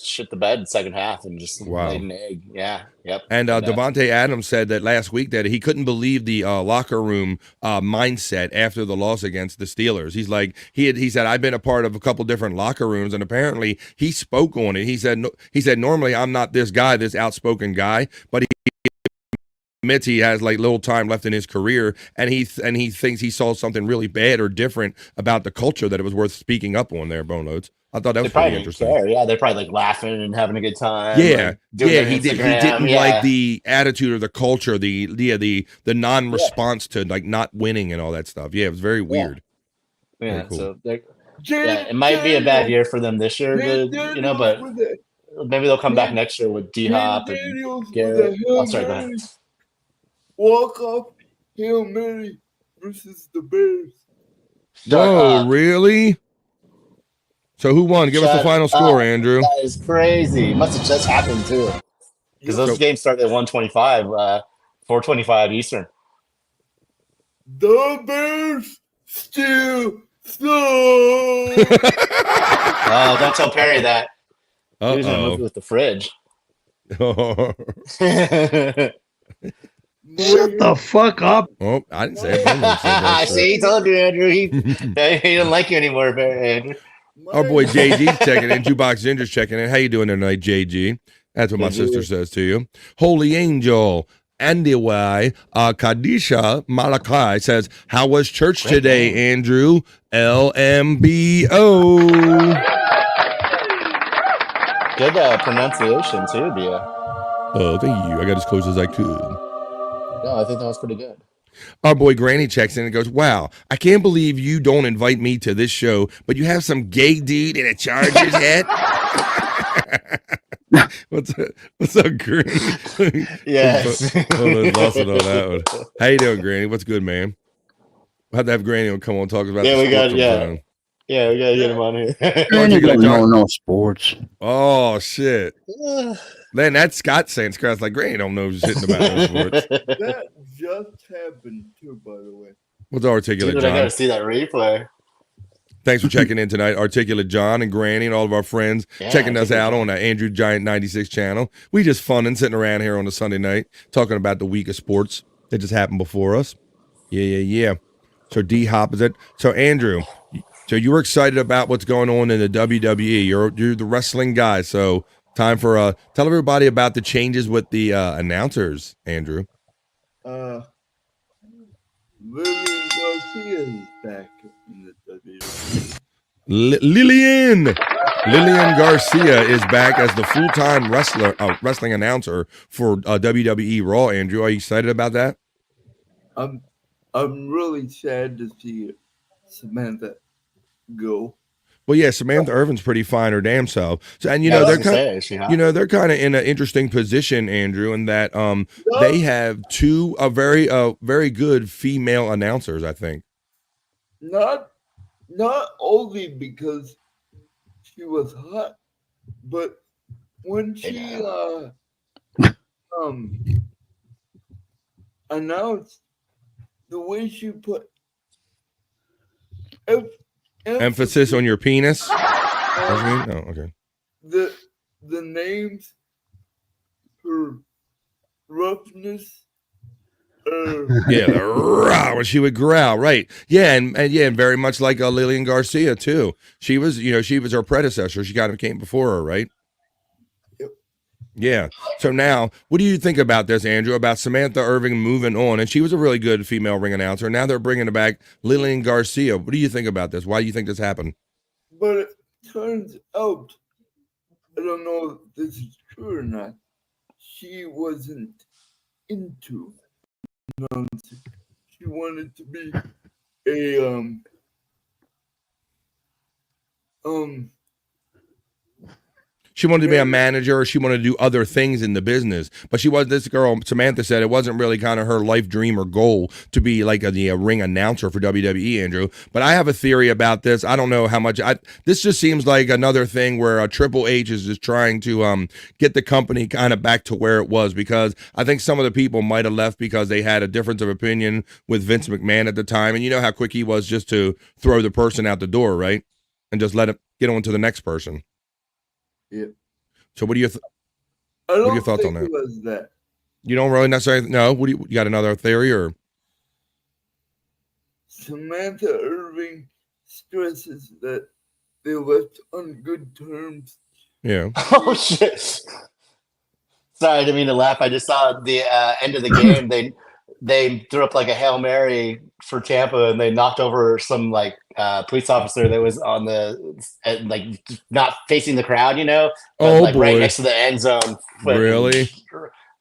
shit the bed in the second half and just laid an egg. Yeah. Yep. And Davante Adams said that last week that he couldn't believe the locker room mindset after the loss against the Steelers. He's like he said I've been a part of a couple different locker rooms, and apparently he spoke on it. He said normally I'm not this outspoken guy, but he admits he has like little time left in his career, and he thinks he saw something really bad or different about the culture that it was worth speaking up on there, Boneloads. I thought that was pretty interesting. Yeah, they're probably like laughing and having a good time. Yeah, he didn't like the attitude or the culture, the non-response to like not winning and all that stuff. Yeah, it was very weird. Yeah, cool. So it might be a bad year for them this year, but maybe they'll come back next year with D-Hop and Garrett. Oh, sorry, go ahead. Walk-off Hail Mary versus the Bears. Oh, really? So who won? Give us the final score, Andrew. That is crazy. Must have just happened too, because those games started at 1:25, 4:25 Eastern. The Bears still suck. Oh, don't tell Perry that. He's gonna move with the fridge. Shut the fuck up. Oh, I didn't say it. See, he told you, Andrew. He didn't like you anymore, Andrew. Our boy JG's checking in. Jukebox Ginger's checking in. How you doing tonight, JG? That's what my sister says to you. Holy Angel, Andiwai, Kadisha Malachi says, how was church today, Andrew? LMBO. Good pronunciation, too, Bia. Oh, thank you. I got as close as I could. No, I think that was pretty good. Our boy Granny checks in and goes, wow, I can't believe you don't invite me to this show, but you have some gay dude in a Chargers hat? What's up, Granny? Yes. Lost it on that one. How you doing, Granny? What's good, man? We'll have to have Granny come on and talk about we got we gotta get him on here. Granny doesn't know no sports. Oh shit. Man, that's Scott saying Scott's like Granny don't know shit about no sports. That just happened too, by the way. What's Articulate John? I gotta see that replay. Thanks for checking in tonight, Articulate John and Granny and all of our friends checking us out on the Andrew Giant 96 channel. We just fun and sitting around here on a Sunday night talking about the week of sports that just happened before us. Yeah. So D-Hop is it? So Andrew, so you were excited about what's going on in the WWE. You're the wrestling guy. So time for tell everybody about the changes with the announcers, Andrew. Lillian Garcia is back in the WWE. Lillian Garcia is back as the full-time wrestling announcer for WWE Raw. Andrew, are you excited about that? I'm really sad to see Samantha go. Well, yeah, Samantha Irvin's pretty fine her damn self. So, and they're kind of in an interesting position, Andrew, in that they have two very good female announcers, I think. Not only because she was hot, but when she announced, the way she put Emphasis on your penis. Oh, okay. The names, her roughness. Yeah, the rah, when she would growl, right? Yeah, and very much like Lillian Garcia too. She was her predecessor. She kind of came before her, right? Yep. Yeah. So now, what do you think about this, Andrew? About Samantha Irving moving on, and she was a really good female ring announcer. Now they're bringing back Lillian Garcia. What do you think about this? Why do you think this happened? But it turns out, I don't know if this is true or not, she wasn't into announcing. She wanted to be a She wanted to be a manager, or she wanted to do other things in the business. But this girl, Samantha, said it wasn't really kind of her life dream or goal to be like a ring announcer for WWE, Andrew. But I have a theory about this. I don't know how much. This just seems like another thing where Triple H is just trying to get the company kind of back to where it was, because I think some of the people might have left because they had a difference of opinion with Vince McMahon at the time. And you know how quick he was just to throw the person out the door, right? And just let him get on to the next person. Yeah. So what are your thoughts on that? It was that. You don't really necessarily know. What do you got another theory or? Samantha Irving stresses that they left on good terms. Yeah. Oh shit! Sorry, I didn't mean to laugh. I just saw the end of the game. They threw up like a Hail Mary for Tampa, and they knocked over some like police officer that was on the not facing the crowd, but, right next to the end zone. Really?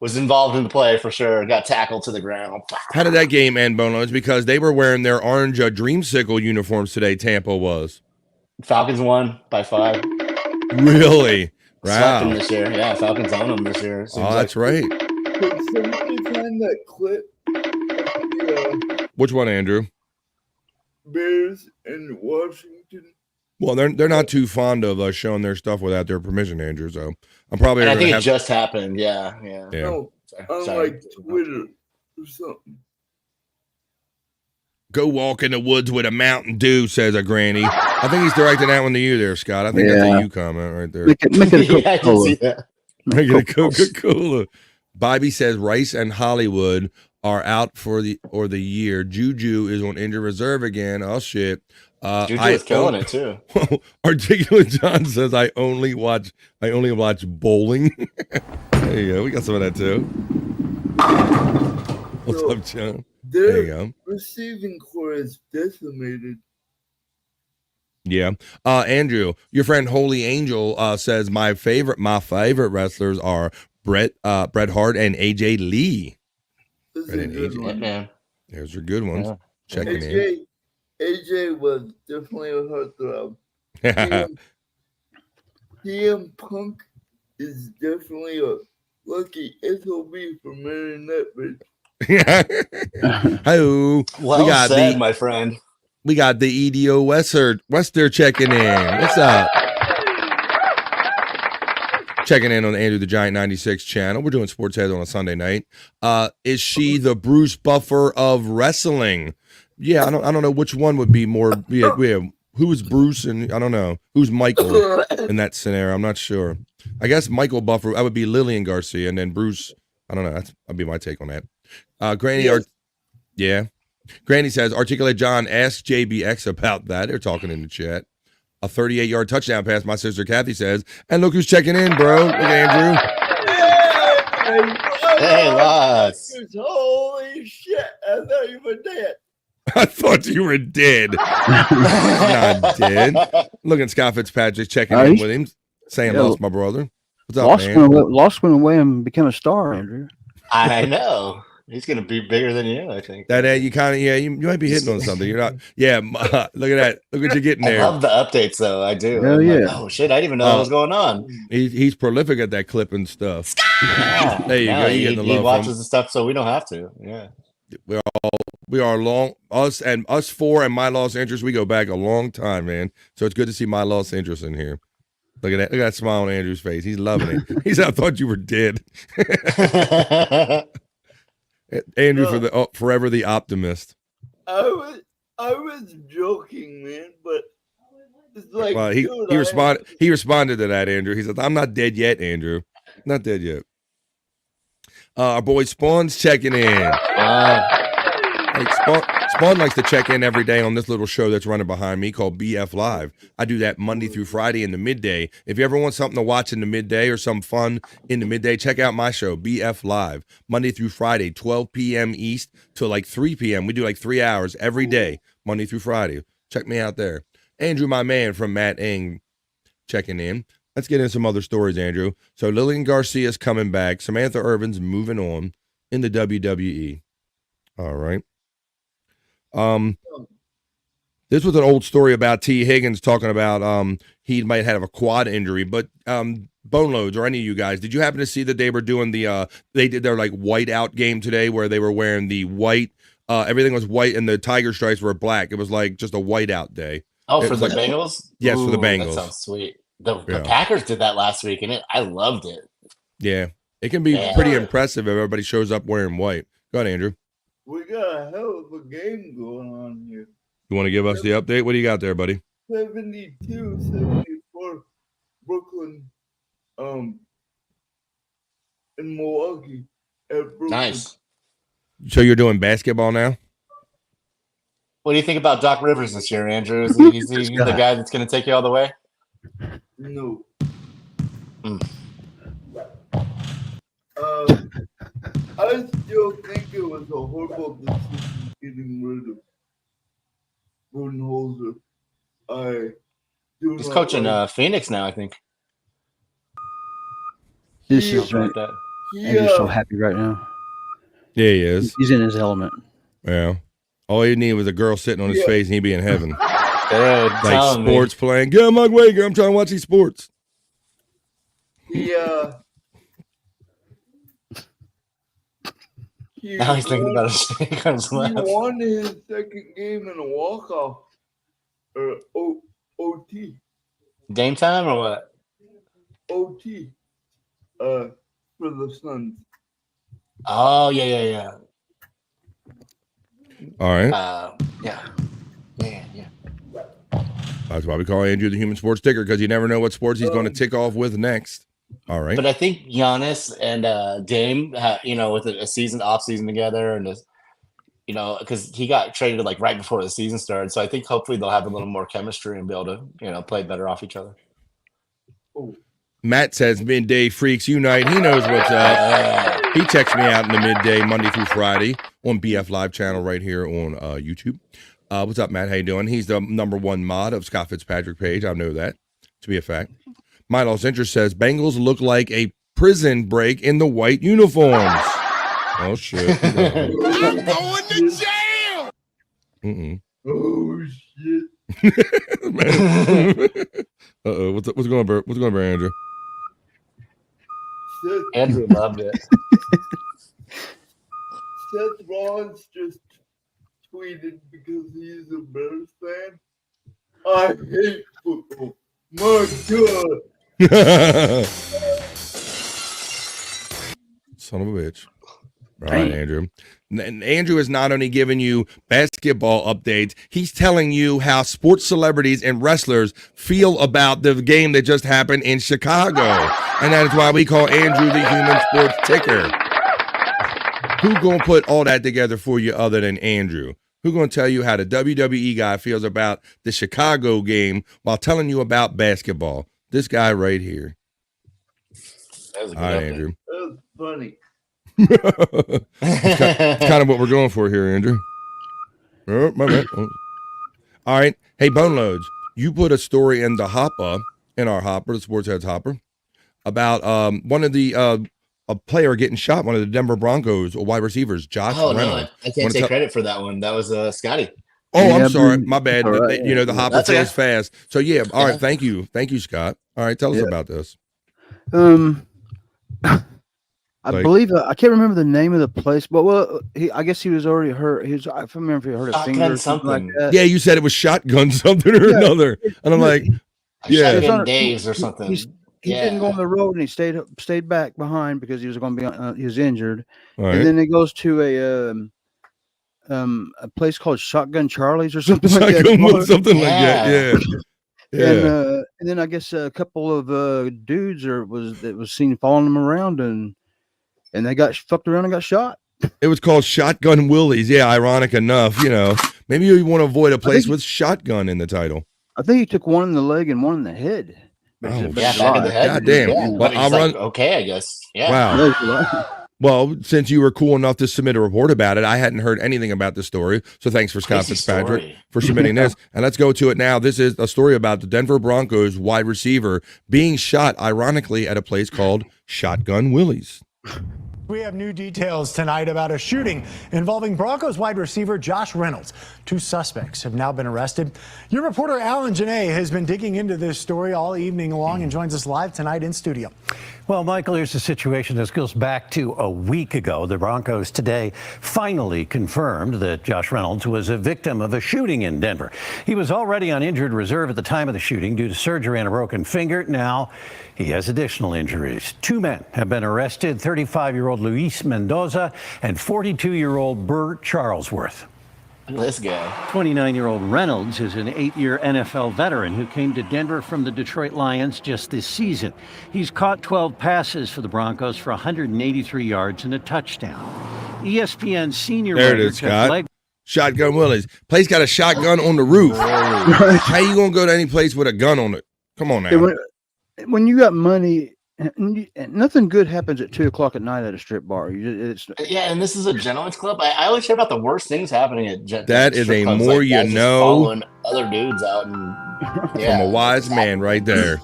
Was involved in the play for sure. Got tackled to the ground. How did that game end, Bono? It's because they were wearing their orange Dreamsicle uniforms today. Tampa was. Falcons won by 5. Really? Swept them Wow. this year. Yeah, Falcons own them this year. Oh, that's right. Could somebody find that clip? Which one, Andrew? Bears in Washington. Well, they're not too fond of showing their stuff without their permission, Andrew. So I'm probably. And I gonna think have... it just happened. Yeah. Yeah. No, on Sorry. like Twitter or something. Go walk in the woods with a Mountain Dew, says a granny. I think he's directing that one to you there, Scott. I think that's a you comment right there. Make it a Yeah, I can see that. Make it a Coca-Cola. Bobby says Rice and Hollywood are out for the year. Juju is on injured reserve again. Oh shit. Juju is killing it too. Articulate John says I only watch bowling. There you go. We got some of that too. What's up, John? There you go. Receiving core is decimated. Yeah. Andrew, your friend Holy Angel says my favorite wrestlers are Bret Hart and AJ Lee. This Right, is a and good AJ. one. Man. There's your good ones. Yeah. Checking in. AJ was definitely a heartthrob. CM Punk is definitely a lucky SOB for marrying that bitch. Hello. Well said, my friend. We got the EDO Wester checking in. What's up? Checking in on the Andrew the Giant 96 channel. We're doing Sports Heads on a Sunday night. Is she the Bruce Buffer of wrestling? Yeah, I don't know which one would be more. We have who's Bruce and I don't know who's Michael in that scenario. I'm not sure. I guess Michael Buffer. I would be Lillian Garcia, and then Bruce. I don't know. That'd be my take on that. Granny, Yes. yeah. Granny says, Articulate John, ask JBX about that. They're talking in the chat. A 38-yard touchdown pass, my sister Kathy says. And look who's checking in, bro. Look at Andrew. Hey, Lots. Holy shit, I thought you were dead. I thought you were dead. Not dead. Look at Scott Fitzpatrick checking in with him, saying, lost my brother. What's up, man? Lost went away and became a star, Andrew. I know. He's going to be bigger than you, I think. That you kind of, you might be hitting on something. You're not. Yeah, look at that. Look what you're getting there. I love the updates, though. I do. Hell I'm yeah. like, oh, shit. I didn't even know what was going on. He's prolific at that clipping stuff. Yeah. There you go. You're getting the He love watches from. the stuff so we don't have to. Yeah. We are long, us four and My Lost Interest, we go back a long time, man. So it's good to see My Lost Interest in here. Look at that smile on Andrew's face. He's loving it. I thought you were dead. Andrew No. for the forever the optimist. I was joking, man, but it's like, Well, he dude, he responded to that, Andrew. He said, "I'm not dead yet, Andrew. Not dead yet." Our boy Spawn's checking in. Hey, Spawn likes to check in every day on this little show that's running behind me called BF Live. I do that Monday through Friday in the midday. If you ever want something to watch in the midday or some fun in the midday, check out my show, BF Live, Monday through Friday, 12 p.m. East to like 3 p.m. We do like 3 hours every day, Monday through Friday. Check me out there. Andrew, my man from Matt Ing, checking in. Let's get into some other stories, Andrew. So Lillian Garcia's coming back. Samantha Irvin's moving on in the WWE. All right. This was an old story about T. Higgins talking about he might have a quad injury, but Bone Loads or any of you guys, did you happen to see that they were doing they did their like white out game today where they were wearing the white, everything was white and the tiger stripes were black. It was like just a white out day. Oh, It for was the like- Bengals? Yes, for the Ooh, Bengals. That sounds sweet. The Yeah. Packers did that last week, and I loved it. Yeah, it can be Yeah. pretty impressive if everybody shows up wearing white. Go ahead, Andrew. we got a hell of a game going on here. You want to give us the update? What do you got there, buddy? 72-74 Brooklyn in Milwaukee at Brooklyn. Nice. So you're doing basketball now? What do you think about Doc Rivers this year, Andrew? Is he the guy that's going to take you all the way? No. Mm. I still think it was a horrible decision getting rid of Budenholzer. I do He's not coaching like- Phoenix now, I think. This Yeah. is Something like that. Andrew's so happy right now. Yeah, he is. He's in his element. Yeah. All he needed was a girl sitting on his Yeah. face and he'd be in heaven. Dude, Like telling me. sports playing. Get out my way, girl. I'm trying to watch these sports. Yeah. Now he's thinking about his shake on his He lap. won his second game in a walk-off or OT. Game time or what? OT. For the Suns. Oh, yeah. All right. Yeah. Yeah. That's why we call Andrew the human sports ticker, because you never know what sports he's going to tick off with next. All right. But I think Giannis and Dame, with a season off season together, and just, because he got traded like right before the season started, so I think hopefully they'll have a little more chemistry and be able to, play better off each other. Matt says midday freaks unite. He knows what's up. He checks me out in the midday, Monday through Friday on BF Live channel right here on YouTube. What's up, Matt? How you doing? He's the #1 mod of Scott Fitzpatrick page. I know that to be a fact. My Lost Interest says Bengals look like a prison break in the white uniforms. Oh shit! I'm going to jail. Mm-mm. Oh shit. Uh-oh. What's going on, Bert? What's going on, Andrew? Andrew loved it. Seth Rollins just tweeted because he's a Bears fan. I hate football. My God. Son of a bitch. All right, Andrew. And Andrew is not only giving you basketball updates, he's telling you how sports celebrities and wrestlers feel about the game that just happened in Chicago. And that is why we call Andrew the human sports ticker. Who gonna put all that together for you other than Andrew? Who gonna tell you how the WWE guy feels about the Chicago game while telling you about basketball? This guy right here. That was a good All right, update. Andrew. That's funny. It's kind of what we're going for here, Andrew. Oh, my bad. Oh. All right. Hey, Bone Loads, you put a story in the hopper, in our hopper, the Sports Heads hopper, about one of the a player getting shot, one of the Denver Broncos wide receivers, Josh Oh, no, Reynolds. I can't Wanna take tell- credit for that one. That was Scotty. Oh, Yeah, I'm sorry. but- My bad. all right. The hopper That's okay. goes fast. So, yeah. All right. Yeah. Thank you. Thank you, Scott. All right. Tell us Yeah. about this. I Like- believe I can't remember the name of the place, but I guess he was already hurt. I don't remember if he hurt a Shotgun finger or something like something. that. Yeah, you said it was shotgun something or Yeah. another. And I'm like, Yeah. It's Shotgun on- Dave's or he- something. he's- he didn't go on the road and he stayed back behind because he was going to be he was injured. Right. And then he goes to a place called Shotgun Charlie's or something like that. Something like that. Yeah. Yeah. And then I guess a couple of dudes was seen following them around and they got fucked around and got shot. It was called Shotgun Willie's. Yeah, ironic enough, Maybe you want to avoid a place with shotgun in the title. I think he took one in the leg and one in the head. Back in the head. God damn. Yeah. Well, I'll run. Okay, I guess. Yeah. Wow. Well, since you were cool enough to submit a report about it, I hadn't heard anything about this story. So thanks for Scott Fitzpatrick for submitting this. And let's go to it now. This is a story about the Denver Broncos wide receiver being shot, ironically, at a place called Shotgun Willie's. We have new details tonight about a shooting involving Broncos wide receiver Josh Reynolds. 2 suspects have now been arrested. Your reporter Alan Janae has been digging into this story all evening long and joins us live tonight in studio. Well, Michael, here's the situation. This goes back to a week ago. The Broncos today finally confirmed that Josh Reynolds was a victim of a shooting in Denver. He was already on injured reserve at the time of the shooting due to surgery and a broken finger. Now he has additional injuries. 2 men have been arrested, 35-year-old Luis Mendoza and 42-year-old Burt Charlesworth. This guy. 29-year-old Reynolds is an 8-year NFL veteran who came to Denver from the Detroit Lions just this season. He's caught 12 passes for the Broncos for 183 yards and a touchdown. ESPN senior there it writer is, Jeff Scott. Shotgun Willie's. Place got a shotgun on the roof. How you going to go to any place with a gun on it? Come on now. When you got money, nothing good happens at 2:00 at night at a strip bar. And this is a gentleman's club. I always hear about the worst things happening at that is a clubs, more like you know following other dudes out and from a wise man right there.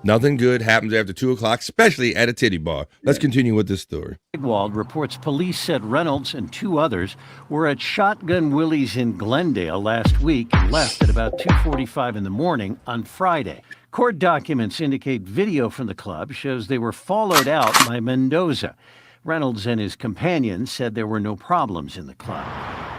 Nothing good happens after 2:00, especially at a titty bar. Let's continue with this story. Wald reports police said Reynolds and 2 others were at Shotgun Willie's in Glendale last week and left at about 2:45 in the morning on Friday. Court documents indicate video from the club shows they were followed out by Mendoza. Reynolds and his companions said there were no problems in the club.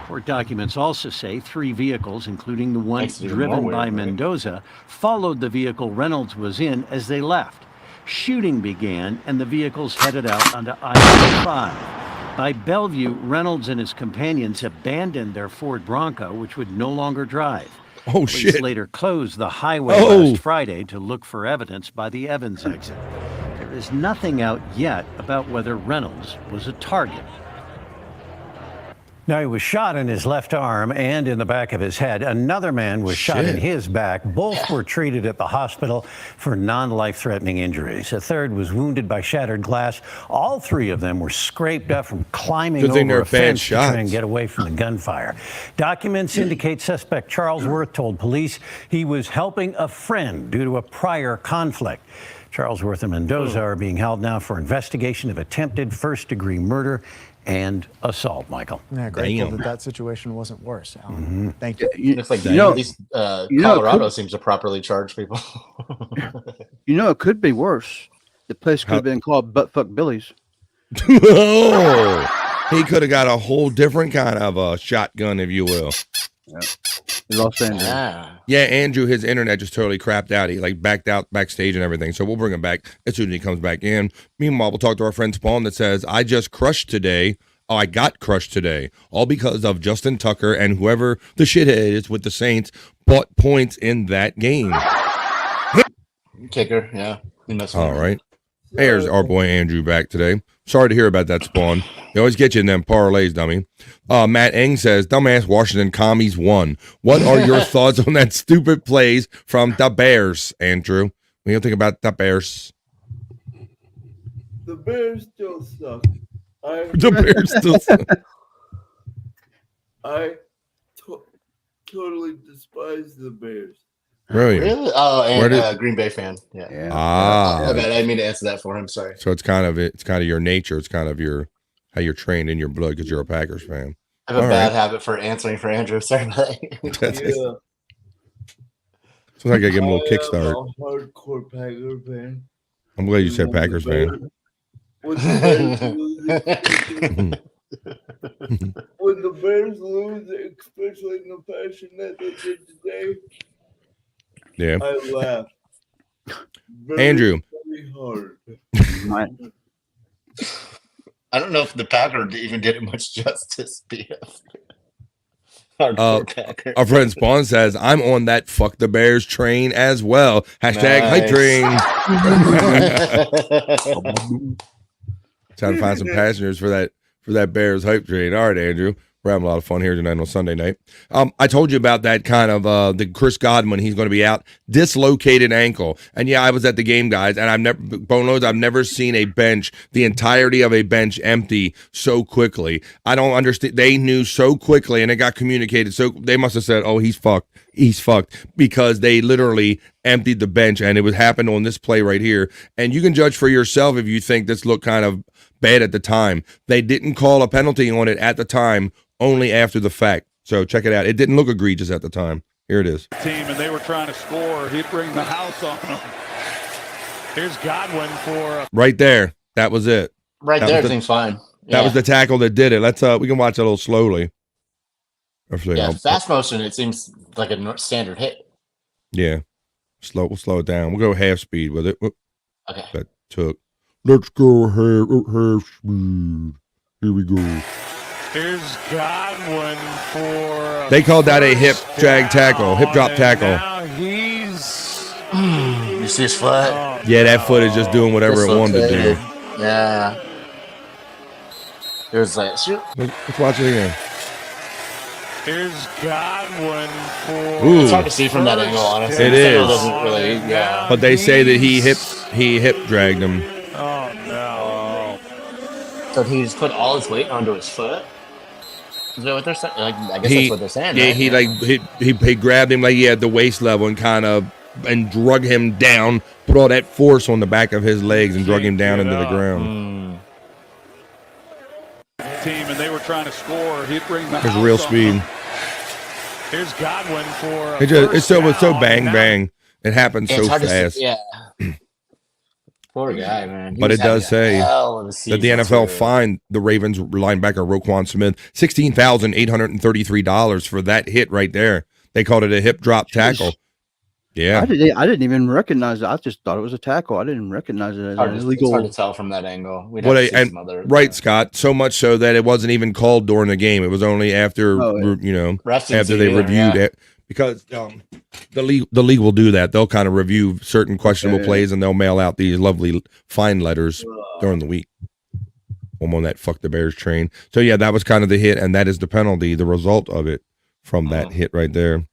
Court documents also say 3 vehicles, including the one driven by Mendoza, followed the vehicle Reynolds was in as they left. Shooting began and the vehicles headed out onto I-95. By Bellevue, Reynolds and his companions abandoned their Ford Bronco, which would no longer drive. Oh, Police shit. later closed the highway last Friday to look for evidence by the Evans exit. There is nothing out yet about whether Reynolds was a target. Now, he was shot in his left arm and in the back of his head. Another man was shot in his back. Both were treated at the hospital for non-life-threatening injuries. A third was wounded by shattered glass. All 3 of them were scraped up from climbing over a fence to try and get away from the gunfire. Documents indicate suspect Charlesworth told police he was helping a friend due to a prior conflict. Charlesworth and Mendoza are being held now for investigation of attempted first-degree murder and assault, Michael. Yeah, grateful that situation wasn't worse, Alan. Thank you. It's like at least Colorado seems to properly charge people. It could be worse. The place could have been called Buttfuck Billy's. He could have got a whole different kind of a shotgun, if you will. Los Angeles. Yeah, Andrew, his internet just totally crapped out. He backed out backstage and everything. So we'll bring him back as soon as he comes back in. Meanwhile, we'll talk to our friend Spawn that says, I just crushed today. Oh, I got crushed today. All because of Justin Tucker and whoever the shithead is with the Saints bought points in that game. Kicker, yeah. All right. There's our boy Andrew back today. Sorry to hear about that, Spawn. They always get you in them parlays, dummy. Matt Eng says, dumbass Washington commies won. What are your thoughts on that stupid plays from the Bears, Andrew? What do you think about the Bears? The Bears still suck. The Bears still suck. I totally despise the Bears. Really? Oh, and Green Bay fan. Yeah. Ah. I didn't mean to answer that for him. Sorry. So it's kind of your nature. It's kind of how you're trained in your blood because you're a Packers fan. I have a bad habit for answering for Andrew. Sorry about that. Sounds like I give him a little kickstart. I'm a hardcore Packer fan. I'm glad you said Packers fan. When the Bears lose, especially in the fashion that they did today, yeah, I laugh. Andrew, Very hard. Right. I don't know if the Packer even did it much justice. BF. Hardcore Packer. Our friend Spawn says, I'm on that fuck the Bears train as well. Hashtag hype train. Trying to find some passengers for that Bears hype train. All right, Andrew. We're having a lot of fun here tonight on Sunday night. I told you about that kind of the Chris Godwin. He's going to be out, dislocated ankle. And yeah, I was at the game, guys, and I've never seen a bench, the entirety of a bench empty so quickly. I don't understand. They knew so quickly, and it got communicated. So they must have said, "Oh, he's fucked. He's fucked," because they literally emptied the bench, and it would happen on this play right here. And you can judge for yourself if you think this looked kind of bad at the time. They didn't call a penalty on it at the time. Only after the fact. So check it out. It didn't look egregious at the time. Here it is. Team, and they were trying to score. He'd bring the house on them. Here's Godwin for right there. That was it. Right that there, everything's fine. That was the tackle that did it. Let's we can watch it a little slowly. Yeah, fast motion. It seems like a standard hit. Yeah, we'll slow it down. We'll go half speed with it. Okay. That took. Let's go half speed. Here we go. Here's Godwin for. They called that a hip drag tackle, hip drop tackle. Now he's. You see his foot? Yeah, that foot is just doing whatever it wanted to do. Yeah. There's like, let's watch it again. Here's Godwin for. Ooh. It's hard to see from that angle, honestly. It this is. Doesn't really, yeah. But they say that he hip dragged him. Oh no! So he just put all his weight onto his foot. Is that what they're saying? Like, I guess that's what they're saying. Yeah, right? he grabbed him like at the waist level and and drug him down, put all that force on the back of his legs and drug him down into the ground. Team, and they were trying to score. He'd bring the There's house real on speed. them. Here's Godwin for. It's so bang bang. It happens so fast. Yeah. Poor guy, man. But it does say that the NFL fined the Ravens linebacker Roquan Smith $16,833 for that hit right there. They called it a hip drop tackle. Yeah, I didn't even recognize it. I just thought it was a tackle. I didn't recognize it as an illegal. It's hard to tell from that angle. We'd have to see some other, right, Scott. So much so that it wasn't even called during the game. It was only after after they reviewed it. Because the league will do that. They'll kind of review certain questionable plays and they'll mail out these lovely fine letters during the week. I'm on that fuck the Bears train. So yeah, that was kind of the hit, and that is the penalty, the result of it from that hit right there.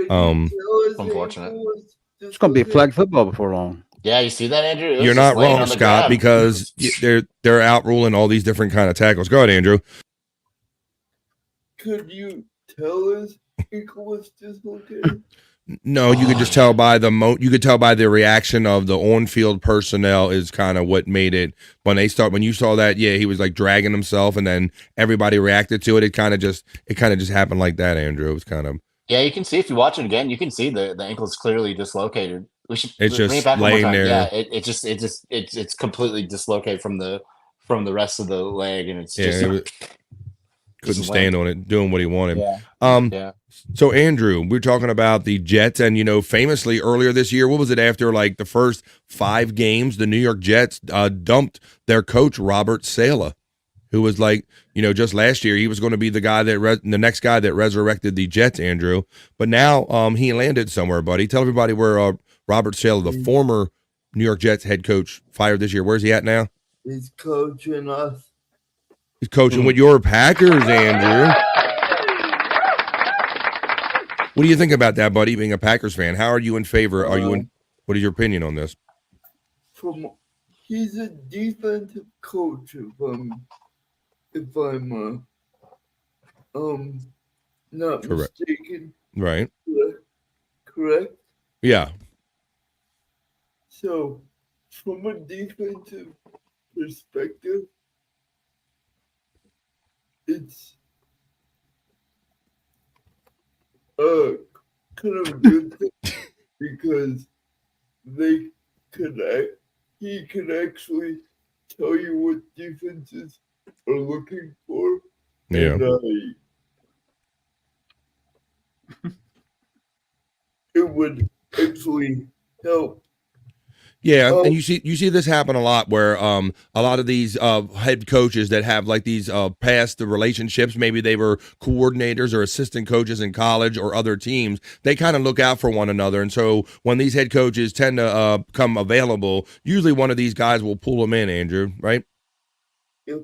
Unfortunate. It's going to be flag football before long. Yeah, you see that, Andrew? You're not wrong, Scott, because they're outruling all these different kind of tackles. Go ahead, Andrew. Could you tell us ankle was dislocated? No, you could just tell by the reaction of the on-field personnel is kind of what made it when you saw that. Yeah, he was like dragging himself, and then everybody reacted to it. It kind of just happened like that, Andrew. It was kind of. Yeah, you can see if you watch it again, you can see the ankle is clearly dislocated. It's just laying there. Yeah, it's completely dislocated from the rest of the leg, and it's just couldn't stand on it, doing what he wanted. Yeah. So Andrew, we're talking about the Jets, and famously earlier this year, what was it, after like the first 5 games, the New York Jets dumped their coach Robert Saleh, who was like, just last year he was going to be the guy the next guy that resurrected the Jets, Andrew. But now he landed somewhere, buddy. Tell everybody where Robert Saleh, the former New York Jets head coach, fired this year. Where's he at now? He's coaching us. He's coaching with your Packers, Andrew. What do you think about that, buddy, being a Packers fan? How are you in favor? What is your opinion on this? He's a defensive coach, if I'm not mistaken. Right. Correct? Yeah. So, from a defensive perspective, it's kind of a good thing because he could actually tell you what defenses are looking for. Yeah. And, it would actually help. Yeah, Oh. and you see this happen a lot where a lot of these head coaches that have like these past relationships, maybe they were coordinators or assistant coaches in college or other teams, they kind of look out for one another. And so when these head coaches tend to come available, usually one of these guys will pull them in, Andrew, right? Yep.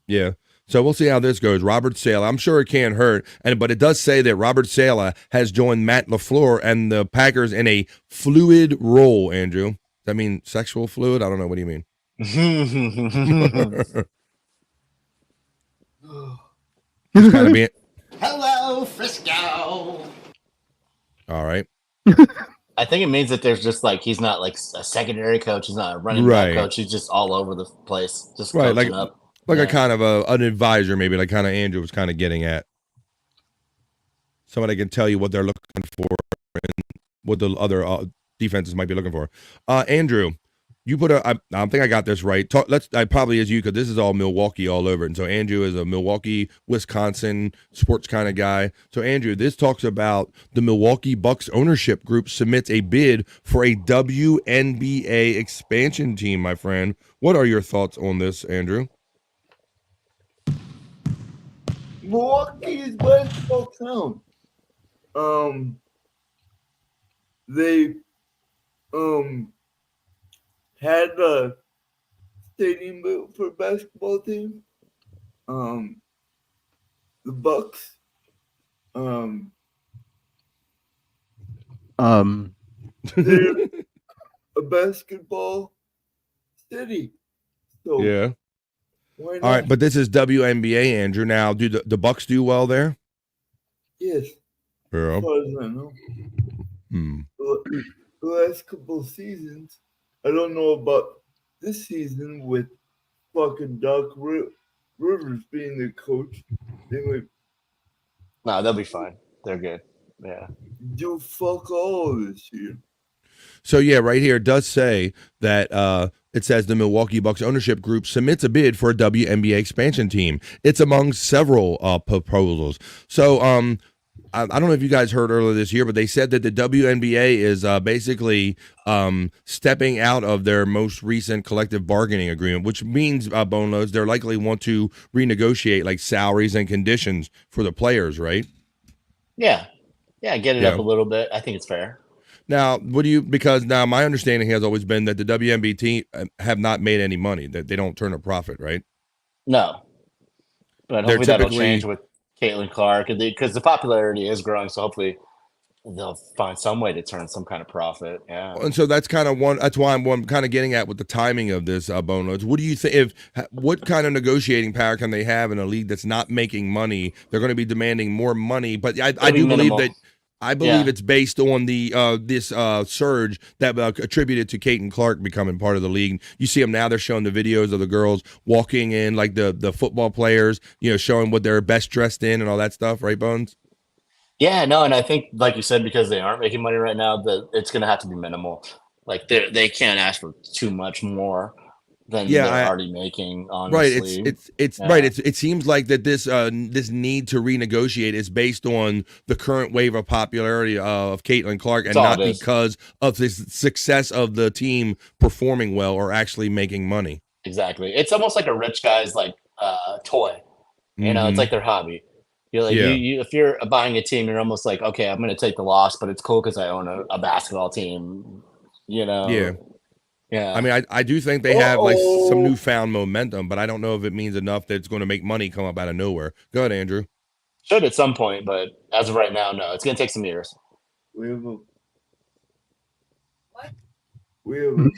Yeah. So we'll see how this goes. Robert Saleh, I'm sure it can't hurt, but it does say that Robert Saleh has joined Matt LaFleur and the Packers in a fluid role, Andrew. Does that mean sexual fluid? I don't know. What do you mean? Just kind of being. Hello, Frisco. All right. I think it means that there's just like he's not like a secondary coach. He's not a running Right. back coach. He's just all over the place, just Right, coaching like up. a Yeah. kind of an advisor, maybe like kind of Andrew was kind of getting at. Somebody can tell you what they're looking for and what the other defenses might be looking for. Andrew, you put I think I got this right. I probably is you because this is all Milwaukee all over it. And so Andrew is a Milwaukee, Wisconsin sports kind of guy. So Andrew, this talks about the Milwaukee Bucks ownership group submits a bid for a WNBA expansion team, my friend. What are your thoughts on this, Andrew? Milwaukee is basketball town. They had a stadium built for a basketball team. The Bucks. They're a basketball city. So Yeah. why not? All right, but this is WNBA, Andrew. Now, do the Bucks do well there? Yes, Yeah. as far as I know. The last couple of seasons, I don't know about this season with fucking Doc Rivers being the coach. They might No, they'll be fine. They're good. Yeah. do fuck all this year. So yeah, right here it does say that it says the Milwaukee Bucks ownership group submits a bid for a WNBA expansion team. It's among several proposals. So I don't know if you guys heard earlier this year, but they said that the WNBA is basically stepping out of their most recent collective bargaining agreement, which means, Boneloads, they're likely want to renegotiate like salaries and conditions for the players, right? Yeah. Yeah. Get it Yeah. up a little bit. I think it's fair. Now, because now my understanding has always been that the WNBA team have not made any money, that they don't turn a profit, right? No. But They're hopefully that'll typically- change with Caitlin Clark because the popularity is growing. So hopefully they'll find some way to turn some kind of profit. Yeah. And so that's kind of that's why I'm kind of getting at with the timing of this, Boneloads. What do you think? What kind of negotiating power can they have in a league that's not making money? They're going to be demanding more money, but I It'll be do believe minimal. that. I believe Yeah. it's based on the this surge that attributed to Caitlin Clark becoming part of the league. You see them now; they're showing the videos of the girls walking in, like the football players, showing what they're best dressed in and all that stuff, right, Bones? Yeah, no, and I think, like you said, because they aren't making money right now, that it's going to have to be minimal. Like they can't ask for too much more than they're already making. Honestly, Right. It's Yeah. right. It seems like that this need to renegotiate is based on the current wave of popularity of Caitlin Clark, and That's all not it is. because of the success of the team performing well or actually making money. Exactly. It's almost like a rich guy's like toy. It's Mhm. like their hobby. You're like Yeah. you if you're buying a team, you're almost like, okay, I'm going to take the loss, but it's cool because I own a basketball team. Yeah. Yeah. I mean, I do think they have like some Uh-oh. newfound momentum, but I don't know if it means enough that it's going to make money come up out of nowhere. Go ahead, Andrew. Should at some point, but as of right now, no. It's going to take some years. We have a we have a bit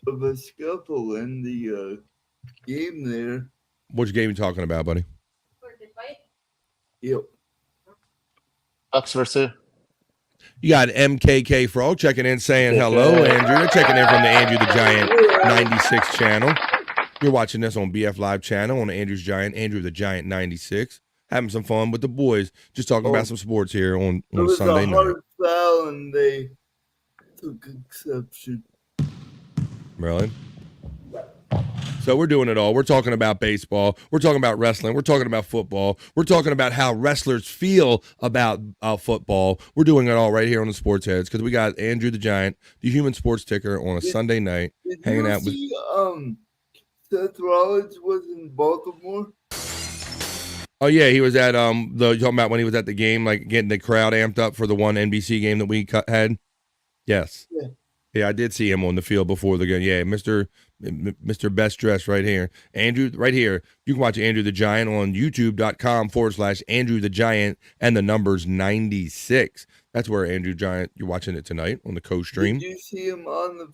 of a scuffle in the game there. Which game you talking about, buddy? Yep. Bucks versus who? You got MKK Frog checking in saying hello, Andrew. They're checking in from the Andrew the Giant 96 channel. You're watching this on BF Live channel on Andrew's Giant, Andrew the Giant 96. Having some fun with the boys. Just talking about some sports here on It was Sunday a night. hard foul and they took exception. Really? So we're doing it all. We're talking about baseball. We're talking about wrestling. We're talking about football. We're talking about how wrestlers feel about football. We're doing it all right here on the Sports Heads because we got Andrew the Giant, the Human Sports Ticker, on a Sunday night hanging out with. Seth Rollins was in Baltimore? Oh yeah, he was at you talking about when he was at the game, like getting the crowd amped up for the one NBC game that we had. Yes. Yeah, I did see him on the field before the game. Yeah, Mr. Best Dressed right here. Andrew, right here. You can watch Andrew the Giant on youtube.com/Andrew the Giant and the number's 96. That's where Andrew Giant, you're watching it tonight on the co-stream. Did you see him on the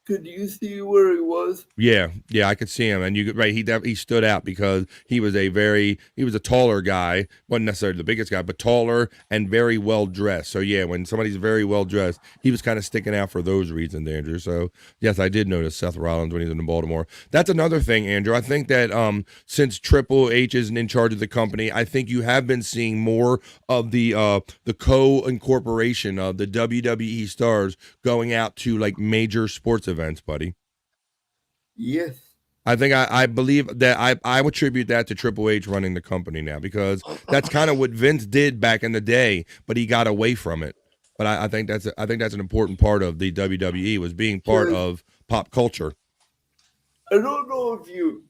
Could you see where he was? Yeah, I could see him, and you could he stood out because he was a taller guy, wasn't necessarily the biggest guy, but taller and very well dressed. So yeah, when somebody's very well dressed, he was kind of sticking out for those reasons, Andrew. So yes, I did notice Seth Rollins when he was in Baltimore. That's another thing, Andrew. I think that since Triple H isn't in charge of the company, I think you have been seeing more of the co-incorporation of the WWE stars going out to like major sports events, buddy. Yes. I think I believe that I would attribute that to Triple H running the company now, because that's kind of what Vince did back in the day, but he got away from it. But I think that's an important part of the WWE, was being part of pop culture. I don't know if you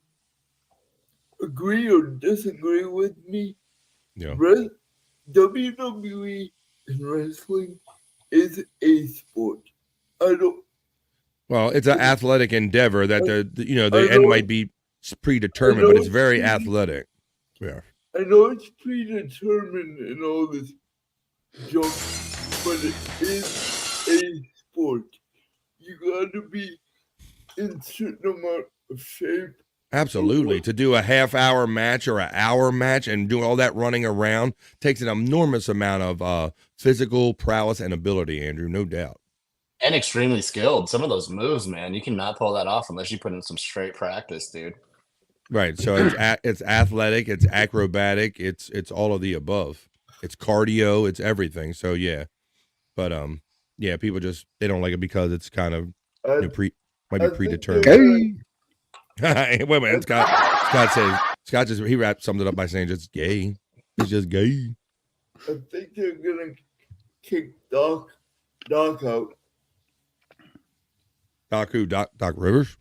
agree or disagree with me. Yeah. WWE and wrestling is a sport. Well, it's an athletic endeavor that the end might be predetermined, but it's very athletic. Yeah. I know it's predetermined and all this junk, but it is a sport. You got to be in certain amount of shape. Absolutely. To do a half-hour match or an hour match and do all that running around takes an enormous amount of physical prowess and ability, Andrew, no doubt. And extremely skilled. Some of those moves, man, you cannot pull that off unless you put in some straight practice, dude. Right. So it's athletic, it's acrobatic, it's all of the above. It's cardio, it's everything. So yeah. But yeah, people they don't like it because it's kind of might be predetermined. Wait a minute, Scott he summed it up by saying it's gay. It's just gay. I think they're gonna kick Doc out. Doc who? Doc Rivers?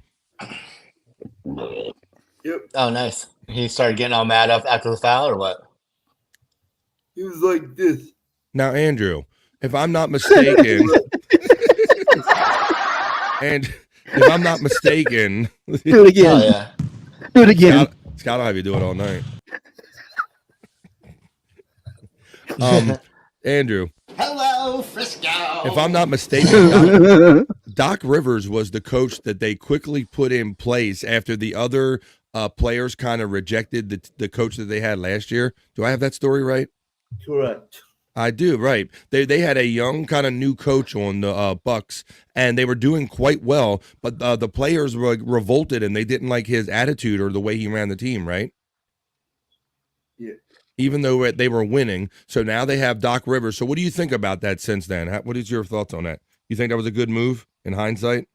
Yep. Oh, nice. He started getting all mad up after the foul, or what? He was like this. Now, Andrew, if I'm not mistaken, and if I'm not mistaken, do it again. Oh, yeah. Do it again. Scott will have you do it all night. Andrew. Hello, Frisco. If I'm not mistaken, Doc Rivers was the coach that they quickly put in place after the other players kind of rejected the coach that they had last year. Do I have that story right? Correct. I do, right. They had a young kind of new coach on the Bucks, and they were doing quite well, but the players were revolted, and they didn't like his attitude or the way he ran the team, right? Yeah. Even though they were winning. So now they have Doc Rivers. So what do you think about that since then? What is your thoughts on that? You think that was a good move in hindsight?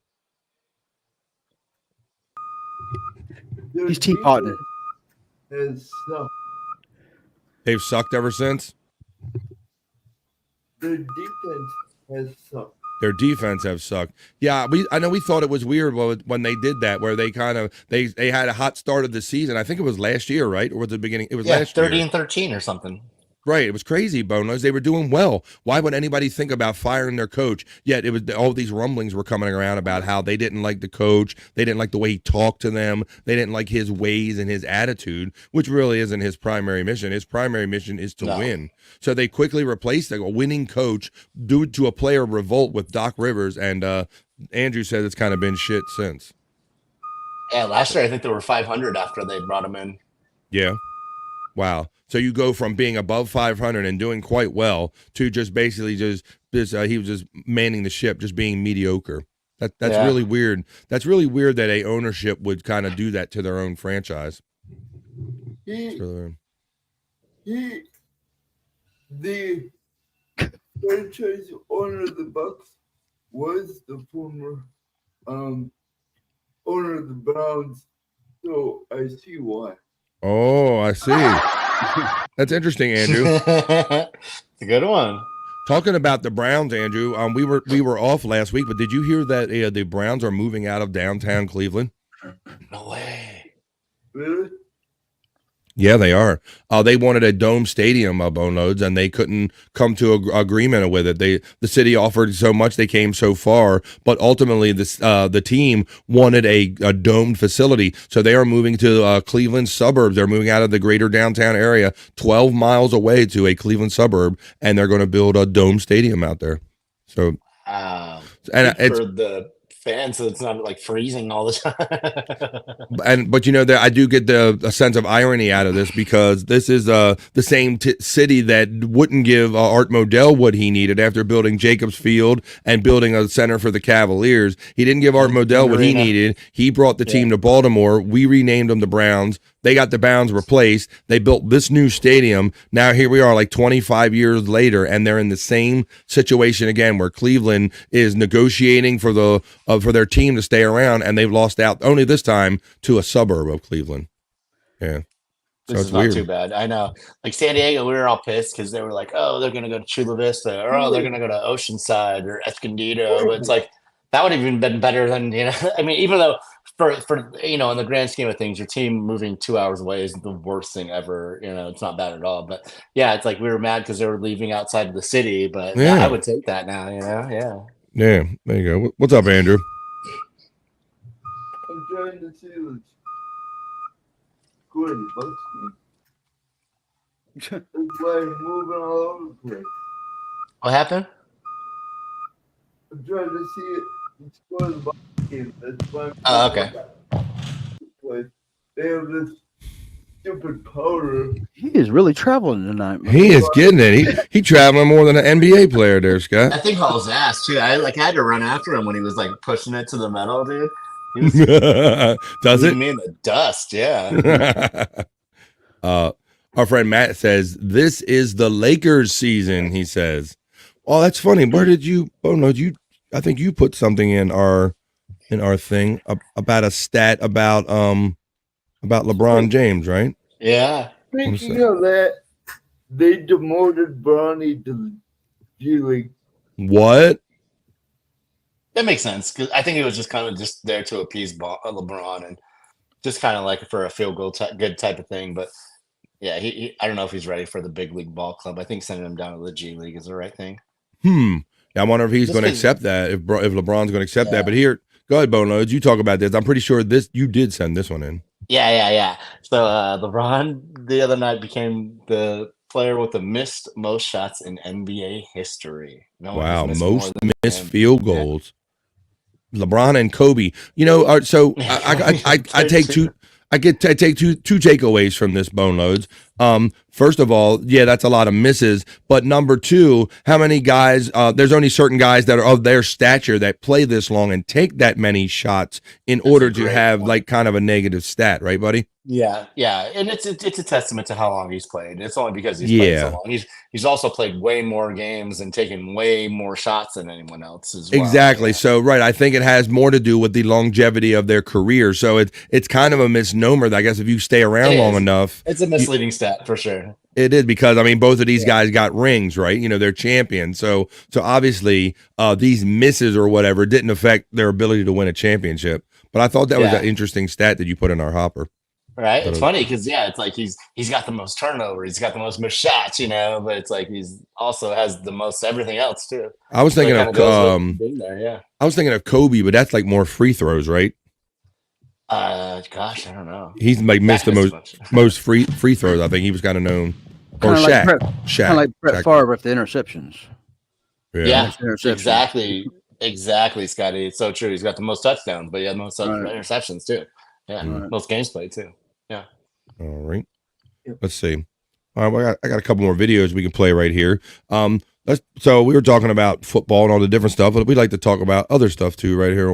He's teapotting. They've sucked ever since? Their defense has sucked. Their defense have sucked. Yeah, I know we thought it was weird when they did that, where they kind of they had a hot start of the season. I think it was last year, right? Or was it the beginning? It was last 30 year. and 13 or something. Right. It was crazy, Bonos. They were doing well. Why would anybody think about firing their coach? Yet it was all these rumblings were coming around about how they didn't like the coach. They didn't like the way he talked to them. They didn't like his ways and his attitude, which really isn't his primary mission. His primary mission is to win. So they quickly replaced a winning coach due to a player revolt with Doc Rivers. And Andrew says it's kind of been shit since. Yeah, last year I think they were 500 after they brought him in. Yeah. Wow. So you go from being above 500 and doing quite well to just basically he was just manning the ship, just being mediocre. That's really weird. That's really weird that a ownership would kind of do that to their own franchise. The franchise owner of the Bucks was the former owner of the Browns, so I see why. Oh, I see. That's interesting, Andrew. It's a good one. Talking about the Browns, Andrew, we were off last week, but did you hear that the Browns are moving out of downtown Cleveland? No way. Really? Yeah, they are. They wanted a dome stadium, Bone Loads, and they couldn't come to an agreement with it. The city offered so much, they came so far, but ultimately the team wanted a domed facility, so they are moving to Cleveland suburbs. They're moving out of the greater downtown area, 12 miles away to a Cleveland suburb, and they're going to build a dome stadium out there. So, Wow. and it's for the fans, so it's not like freezing all the time. but you know that I do get a sense of irony out of this, because this is the same city that wouldn't give Art Modell what he needed after building Jacobs Field and building a center for the Cavaliers. He didn't give Art Modell what he needed. He brought the team to Baltimore. We renamed them the Browns. They got the Browns replaced. They built this new stadium. Now here we are like 25 years later, and they're in the same situation again, where Cleveland is negotiating for their team to stay around, and they've lost out only this time to a suburb of Cleveland. Yeah. So This it's is not weird. too bad. I know. Like San Diego, we were all pissed because they were like, oh, they're going to go to Chula Vista, or oh, they're going to go to Oceanside or Escondido. But it's like, that would have even been better than, I mean, even though for in the grand scheme of things, your team moving 2 hours away isn't the worst thing ever. It's not bad at all. But yeah, it's like we were mad because they were leaving outside of the city. But Yeah. I would take that now, Yeah. Yeah, there you go. What's up, Andrew? I'm trying to see what's good in Bucks game. That's why I'm moving all over the place. What happened? I'm trying to see it. It's going to the Bucks game. That's why I'm Oh, okay. Like, they have this stupid powder. He is really traveling tonight, man. He is getting it. He traveling more than an NBA player there, Scott. That thing hauls ass too. I had to run after him when he was like pushing it to the metal, dude. He was Does it? leaving me in the dust, yeah. Our friend Matt says, this is the Lakers season, he says. Oh, that's funny. Where did you, I think you put something in our thing about a stat about LeBron James, right? Yeah. Speaking of that, they demoted Bronny to G League. What? That makes sense because I think it was just kind of just there to appease LeBron and just kind of like for a field goal good type of thing. But yeah, he I don't know if he's ready for the big league ball club. I think sending him down to the G League is the right thing. I wonder if he's Just going to 'cause- accept that, if LeBron's going to accept Yeah. that. But here, go ahead, Bone Loads. You talk about this. I'm pretty sure you did send this one in. Yeah. So LeBron the other night became the player with the missed most shots in NBA history. No one has Wow, missed more most than missed him. field goals. LeBron and Kobe. So I take two. I take two takeaways from this, Bone Loads. First of all, yeah, that's a lot of misses. But number two, how many guys? There's only certain guys that are of their stature that play this long and take that many shots in order to great have point. like kind of a negative stat, right, buddy? Yeah, and it's a testament to how long he's played. It's only because he's played so long. He's also played way more games and taken way more shots than anyone else as well. Exactly. Yeah. So, right, I think it has more to do with the longevity of their career. So it's kind of a misnomer that I guess if you stay around It long is. enough, It's a misleading stat for sure. it is, because I mean both of these guys got rings, right? They're champions. So obviously these misses or whatever didn't affect their ability to win a championship. But I thought that was Yeah. an interesting stat that you put in our hopper. Right? So- It's funny because it's like he's got the most turnover, he's got the most missed shots, but it's like he's also has the most everything else too. I was thinking So it of kinda goes with being there, yeah. I was thinking of Kobe, but that's like more free throws, right? Gosh, I don't know. He's like missed the That most free throws. I think he was kind of known. Or Kinda like Shaq. Brett- Shaq. Kind of like Brett Shaq. Favre with the interceptions. Yeah, Interceptions. exactly, Scotty. It's so true. He's got the most touchdowns, but he had the most Right. interceptions too. Yeah, Right. most games played too. All right. Let's see. All right, well, I got a couple more videos we can play right here. So we were talking about football and all the different stuff, but we'd like to talk about other stuff too right here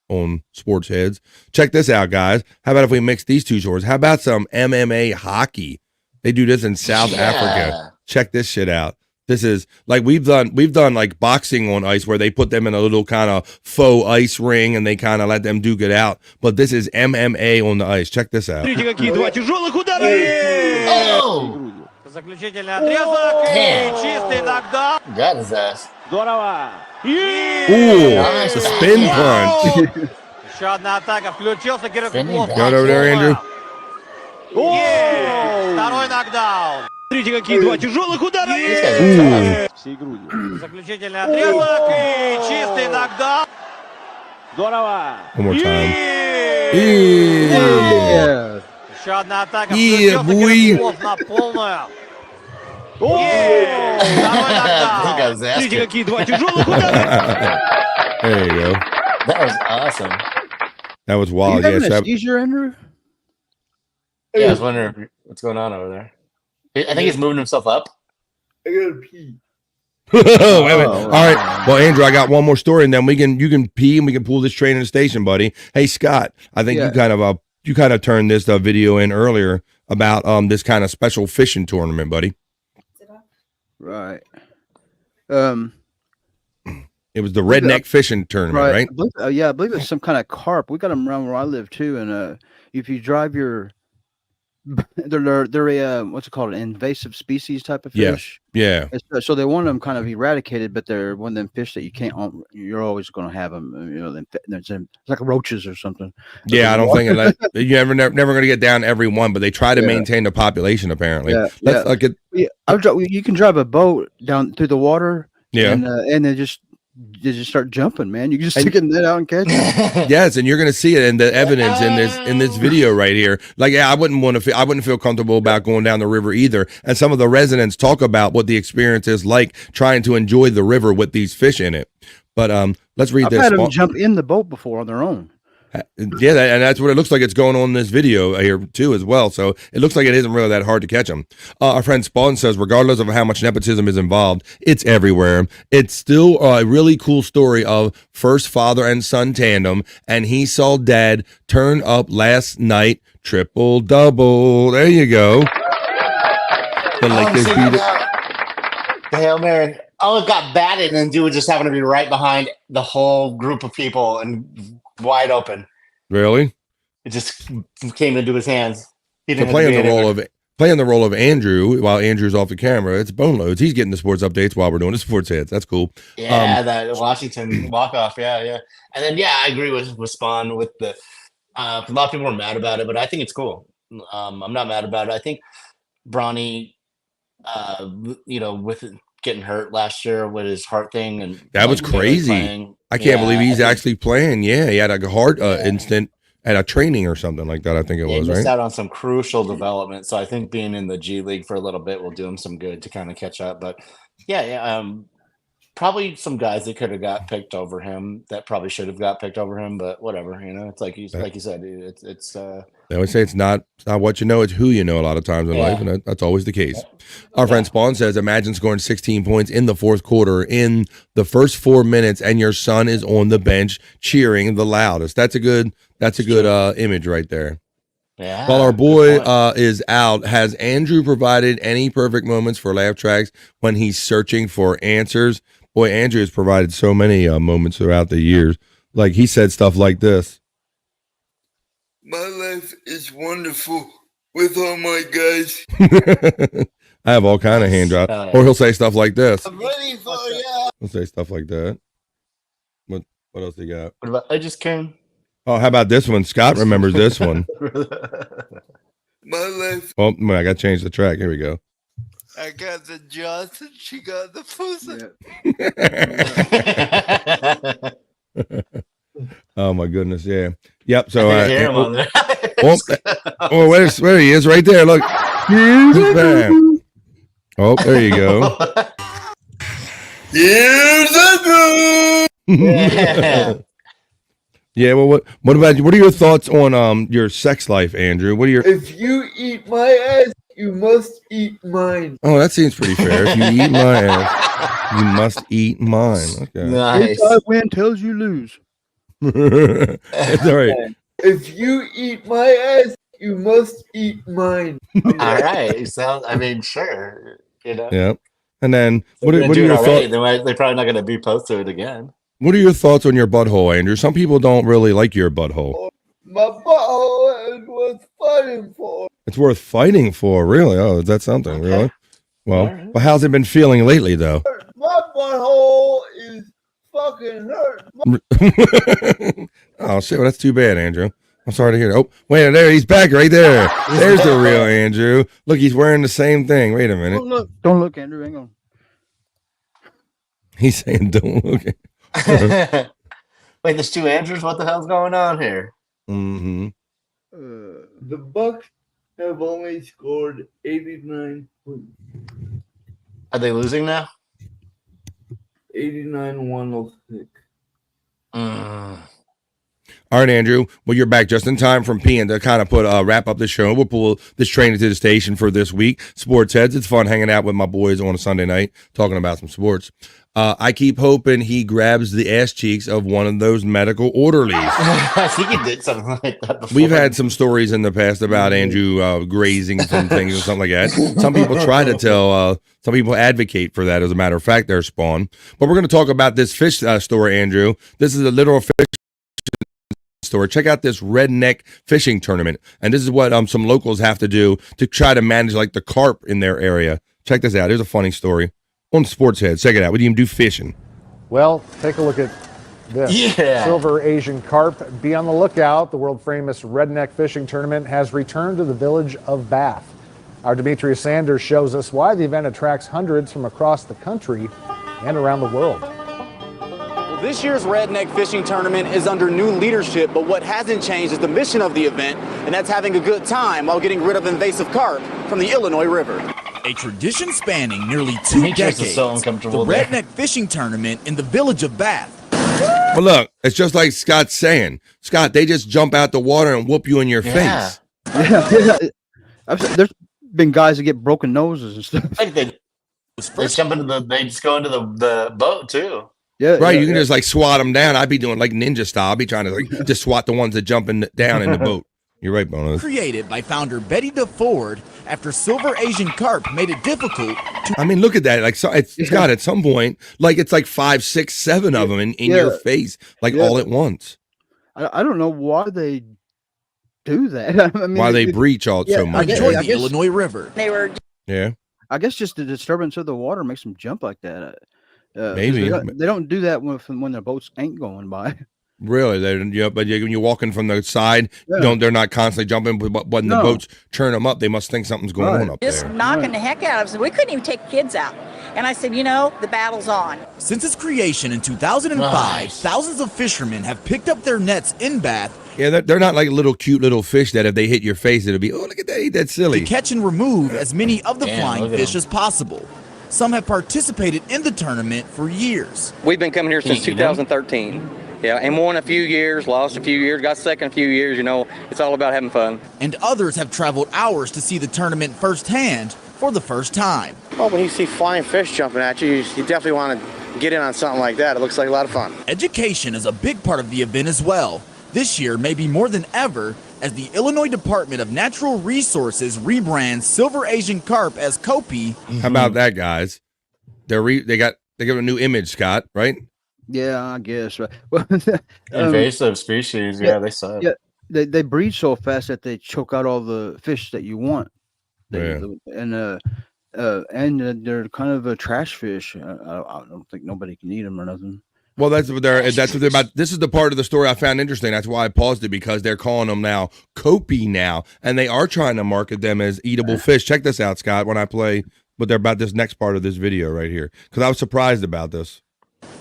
on Sports Heads. Check this out, guys. How about if we mix these two shorts? How about some MMA hockey? They do this in South Africa. Check this shit out. This is like we've done like boxing on ice where they put them in a little kind of faux ice ring and they kind of let them duke it out. But this is MMA on the ice. Check this out. Oh! Заключительный отрезок и чистый нокдаун. Got his ass. Здорово. Ooh, it's a spin punch. Еще одна атака. Включился Кирилл Spinning Куклов. back. Got over there, Andrew. Второй нокдаун. Смотрите, какие два тяжелых удара. These guys are tough. Всей грудью. Заключительный отрезок и чистый нокдаун. Здорово. One more time. Yeah. Еще одна атака. Yeah, Включился boy. Кирилл Куклов на полную. Второй He нокдаун. got his ass Смотрите, kicked. какие два тяжелых удара. There you go. That was awesome. That was You wild. having Yes. a seizure, Andrew? Yeah, I was wondering what's going on over there. I think he's moving himself up. I gotta pee. Wait a minute. All right. Well, Andrew, I got one more story, and then you can pee and we can pull this train in the station, buddy. Hey, Scott, I think Yeah. you kind of turned this video in earlier about this kind of special fishing tournament, buddy. Right. It was the redneck fishing tournament, right? I believe, yeah, I believe it's some kind of carp. We got them around where I live too. And if you drive your, they're a what's it called, an invasive species type of Yeah. fish. Yeah. So they want them kind of eradicated, but they're one of them fish that you can't. You're always going to have them. You know, it's like roaches or something. Yeah, I don't think you're never going to get down every one, but they try to Yeah. maintain the population apparently. Yeah, Let's yeah. look at Yeah, you can drive a boat down through the water. yeah. and they just start jumping, man. You can just stick a net out and catch it. Yes, and you're going to see it in the evidence in this video right here. Like, yeah, I wouldn't feel comfortable about going down the river either. And some of the residents talk about what the experience is like trying to enjoy the river with these fish in it. But let's read I've this. had them jump in the boat before on their own. Yeah, and that's what it looks like. It's going on in this video here too, as well. So it looks like it isn't really that hard to catch them. Our friend Spawn says, regardless of how much nepotism is involved, it's everywhere. It's still a really cool story of first father and son tandem, and he saw dad turn up last night, triple double. There you go. The Lakers beat it. The Hail Mary. Oh, it got batted, and dude just happened to be right behind the whole group of people and wide open. Really? It just came into his hands. He So didn't have to playing be the anywhere. role of Andrew while Andrew's off the camera, it's bone loads. He's getting the sports updates while we're doing the sports hits. That's cool. Yeah, that Washington walk-off. Yeah. And then, yeah, I agree with Spawn with the a lot of people were mad about it, but I think it's cool. I'm not mad about it. I think Bronny, with getting hurt last year with his heart thing, and That was barely crazy. playing. I can't Yeah, believe he's I think- actually playing. Yeah, he had a heart instant at a training or something like that. I think it Yeah, was he missed right. out on some crucial development. So I think being in the G League for a little bit will do him some good to kind of catch up. But probably some guys that could have got picked over him that probably should have got picked over him. But whatever, it's like you said, it's They always say it's not what you know, it's who you know a lot of times in life, and that's always the case. Our friend Spawn says, imagine scoring 16 points in the fourth quarter in the first 4 minutes, and your son is on the bench cheering the loudest. That's a good image right there. yeah. While our good boy point. is out, has Andrew provided any perfect moments for laugh tracks when he's searching for answers? Boy, Andrew has provided so many moments throughout the years. Like he said stuff like this. My life is wonderful with all my guys. I have all kind of hand drops. Oh, yeah. Or he'll say stuff like this. I'm ready for ya. He'll say stuff like that. What else he got? What about, I just came. Oh, how about this one? Scott remembers this one. My life, Oh, I got to change the track. Here we go. I got the Johnson, she got the pussy. Oh my goodness, yeah. Yep. So I hear him on there. where he is, right there. Look. Bam. Oh, there you go. Here's a good. Yeah. Yeah. Well, what about you? What are your thoughts on your sex life, Andrew? What are your? If you eat my ass, you must eat mine. Oh, that seems pretty fair. If you eat my ass, you must eat mine. Okay. Nice. I win, tells you lose. That's all right. If you eat my ass, you must eat mine. All right. So, I mean, sure. Yeah. And then what They're are doing your already. thoughts? They're probably not going to be posted it again. What are your thoughts on your butthole, Andrew? Some people don't really like your butthole. My butthole was fighting for. It's worth fighting for, really. Oh, is that something, really? Well, All right. but how's it been feeling lately, though? My butthole is fucking hurt. Oh shit! Well, that's too bad, Andrew. I'm sorry to hear that. Oh, wait, there he's back right there. There's the real Andrew. Look, he's wearing the same thing. Wait a minute. Don't look, Andrew. Hang on. He's saying, "Don't look." Wait, there's two Andrews. What the hell's going on here? Mm-hmm. The Bucks have only scored 89 points. Are they losing now? 89-106. All right, Andrew. Well, you're back just in time from peeing to kind of wrap up the show. We'll pull this train into the station for this week. Sports Heads. It's fun hanging out with my boys on a Sunday night talking about some sports. I keep hoping he grabs the ass cheeks of one of those medical orderlies. I think he did something like that before. We've had some stories in the past about Andrew grazing some things or something like that. Some people try to tell, some people advocate for that. As a matter of fact, they're spawn. But we're going to talk about this fish story, Andrew. This is a literal fish story. Check out this redneck fishing tournament. And this is what some locals have to do to try to manage like the carp in their area. Check this out. Here's a funny story. On Sports Head. Check it out. What do you do fishing? Well, take a look at this. Yeah. Silver Asian carp. Be on the lookout. The world famous redneck fishing tournament has returned to the village of Bath. Our Demetrius Sanders shows us why the event attracts hundreds from across the country and around the world. Well, this year's redneck fishing tournament is under new leadership, but what hasn't changed is the mission of the event, and that's having a good time while getting rid of invasive carp from the Illinois River. A tradition spanning nearly 2 Demetrius is decades, so uncomfortable the there. redneck fishing tournament in the village of Bath. Well, look, it's just like Scott's saying. Scott, they just jump out the water and whoop you in your Yeah. face. There's been guys that get broken noses and stuff. I think they jump into they just go into the boat too. Yeah, Right, yeah, you can yeah. just like swat them down. I'd be doing like ninja style. I'd be trying to like just swat the ones that jump down in the boat. You're right, Bono. Created by founder Betty DeFord after silver Asian carp made it difficult to. I mean, look at that. Like, so it's Scott, at some point, like it's like 5, 6, 7 of them in your face, like all at once. I don't know why they do that. I mean, Why they breach all so much. enjoy I the guess- Illinois River. They were Yeah. I guess just the disturbance of the water makes them jump like that. 'Cause Maybe. they don't do that when their boats ain't going by. Really, but when you're walking from the side, Yeah. they're not constantly jumping. But when the No. boats turn them up, they must think something's going on up just there. knocking the heck out of us. We couldn't even take kids out. And I said, you know, the battle's on. Since its creation in 2005, Nice. thousands of fishermen have picked up their nets in Bath Yeah, they're not like little cute little fish that if they hit your face, it'll be, oh, look at that, that's to silly. catch and remove as many of the Damn, flying look at fish them. as possible. Some have participated in the tournament for years. We've been coming here since You know? 2013. Yeah, and won a few years, lost a few years, got second a few years. You know, it's all about having fun. And others have traveled hours to see the tournament firsthand for the first time. Well, when you see flying fish jumping at you, you definitely want to get in on something like that. It looks like a lot of fun. Education is a big part of the event as well. This year, maybe more than ever, as the Illinois Department of Natural Resources rebrands silver Asian carp as Kopi. How about that, guys? They got a new image, Scott, right? Yeah, I guess. Right. Well, Invasive species, yeah, they suck. yeah, they breed so fast that they choke out all the fish that you want. Yeah. And they're kind of a trash fish. I don't think nobody can eat them or nothing. Well, that's what they're about. This is the part of the story I found interesting. That's why I paused it, because they're calling them now Kopi now, and they are trying to market them as eatable fish. Check this out, Scott, when I play what they're about this next part of this video right here, because I was surprised about this.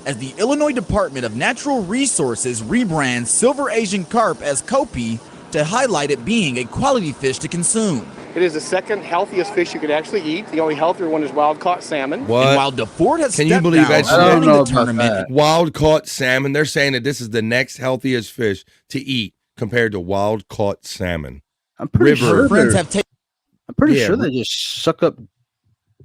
As the Illinois Department of Natural Resources rebrands silver Asian carp as Kopi to highlight it being a quality fish to consume. It is the second healthiest fish you could actually eat. The only healthier one is wild-caught salmon. What? And while DeFord has Can you stepped believe down that shit? from I don't running know the about tournament, that. Wild caught salmon. They're saying that this is the next healthiest fish to eat compared to wild caught salmon. I'm pretty River. sure friends they're- have taken. I'm pretty Yeah, sure they just suck up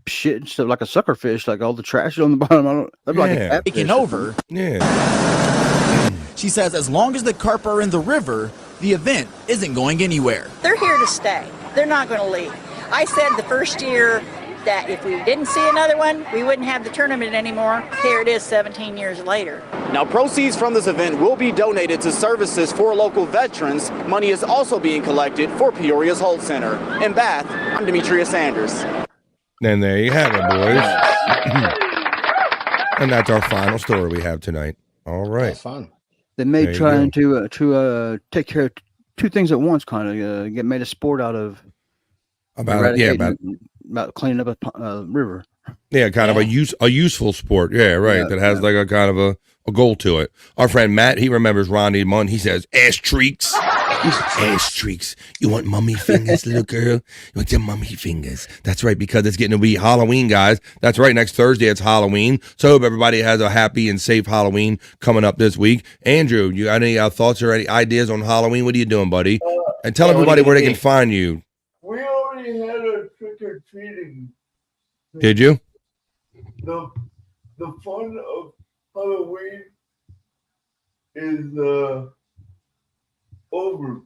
shit and stuff like a sucker fish, like all the trash on the bottom. I don't. That'd be like a Yeah. catfish taken or over. Yeah. She says as long as the carp are in the river, the event isn't going anywhere. They're here to stay. They're not going to leave. I said the first year that if we didn't see another one, we wouldn't have the tournament anymore. Here it is 17 years later. Now, proceeds from this event will be donated to services for local veterans. Money is also being collected for Peoria's Holt Center. In Bath, I'm Demetria Sanders. And there you have it, boys. And that's our final story we have tonight. All right. That's fun. They may try to take care of two things at once, kind of get made a sport out of about cleaning up a river. Yeah, kind of a useful sport. Yeah, right. That has like a kind of a goal to it. Our friend Matt, he remembers Ronnie Munn. He says, ass treeks. Ass treeks. You want mummy fingers, little girl? You want your mummy fingers? That's right, because it's getting to be Halloween, guys. That's right. Next Thursday, it's Halloween. So I hope everybody has a happy and safe Halloween coming up this week. Andrew, you got any thoughts or any ideas on Halloween? What are you doing, buddy? And tell everybody where they can find you. We already had a trick-or-treating. Did you? The fun of Halloween is over.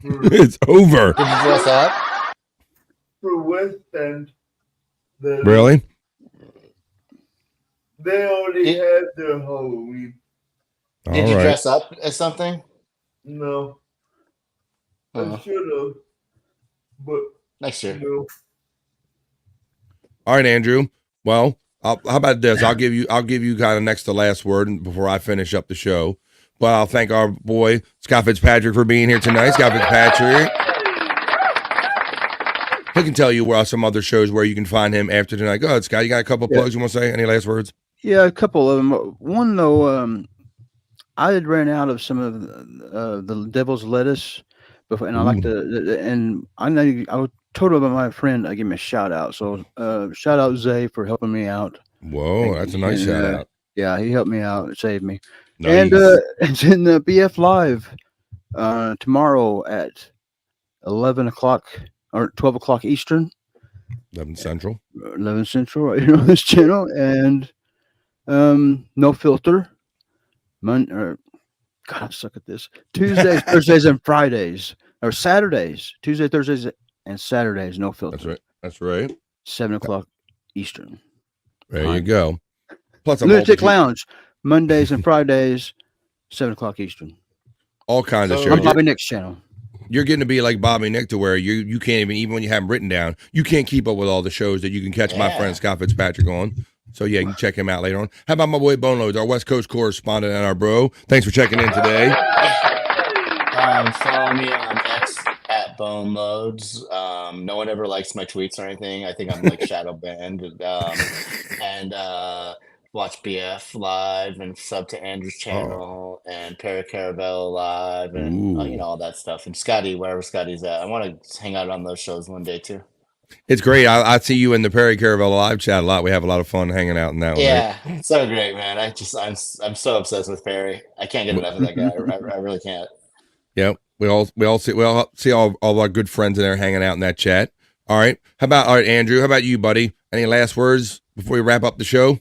It's over. Did you dress up? For West End. Really? They already had their Halloween. Did you dress up as something? No. I should have. But next year. No. All right, Andrew. Well, how about this? I'll give you kind of next to last word before I finish up the show. But I'll thank our boy Scott Fitzpatrick for being here tonight. Scott Fitzpatrick. He can tell you where some other shows where you can find him after tonight. Go ahead, Scott. You got a couple of plugs you want to say? Any last words? Yeah, a couple of them. One though, I had ran out of some of the devil's lettuce before, and I like to. And I know I told about my friend. I give him a shout out. So shout out Zay for helping me out. Whoa, that's a nice shout out. Yeah, he helped me out. It saved me. Nice. And it's in the BF Live tomorrow at 11 o'clock or 12 o'clock Eastern. 11 Central. 11 Central, right here on this channel. And No Filter. God, I suck at this. Tuesdays, Thursdays, and Fridays. Or Saturdays. Tuesday, Thursdays, and Saturdays. No Filter. That's right. That's right. 7 o'clock Eastern. There you go. Plus, Lunatic Lounge. Mondays and Fridays, 7 o'clock Eastern. All kinds of shows. On Bobby Nick's channel. You're getting to be like Bobby Nick to where you can't even when you have them written down, you can't keep up with all the shows that you can catch my friend Scott Fitzpatrick on. So yeah, you can check him out later on. How about my boy Bone Loads, our West Coast correspondent and our bro? Thanks for checking in today. Follow me on X at Bone Loads. No one ever likes my tweets or anything. I think I'm like shadow banned. And watch BF Live and sub to Andrew's channel and Perry Caravello Live and all that stuff. And Scotty, wherever Scotty's at. I want to hang out on those shows one day too. It's great. I see you in the Perry Caravello Live chat a lot. We have a lot of fun hanging out in that one. Yeah, it's so great, man. I'm so obsessed with Perry. I can't get enough of that guy. I really can't. Yeah, we all see all our good friends in there hanging out in that chat. All right. All right, Andrew, how about you, buddy? Any last words before we wrap up the show?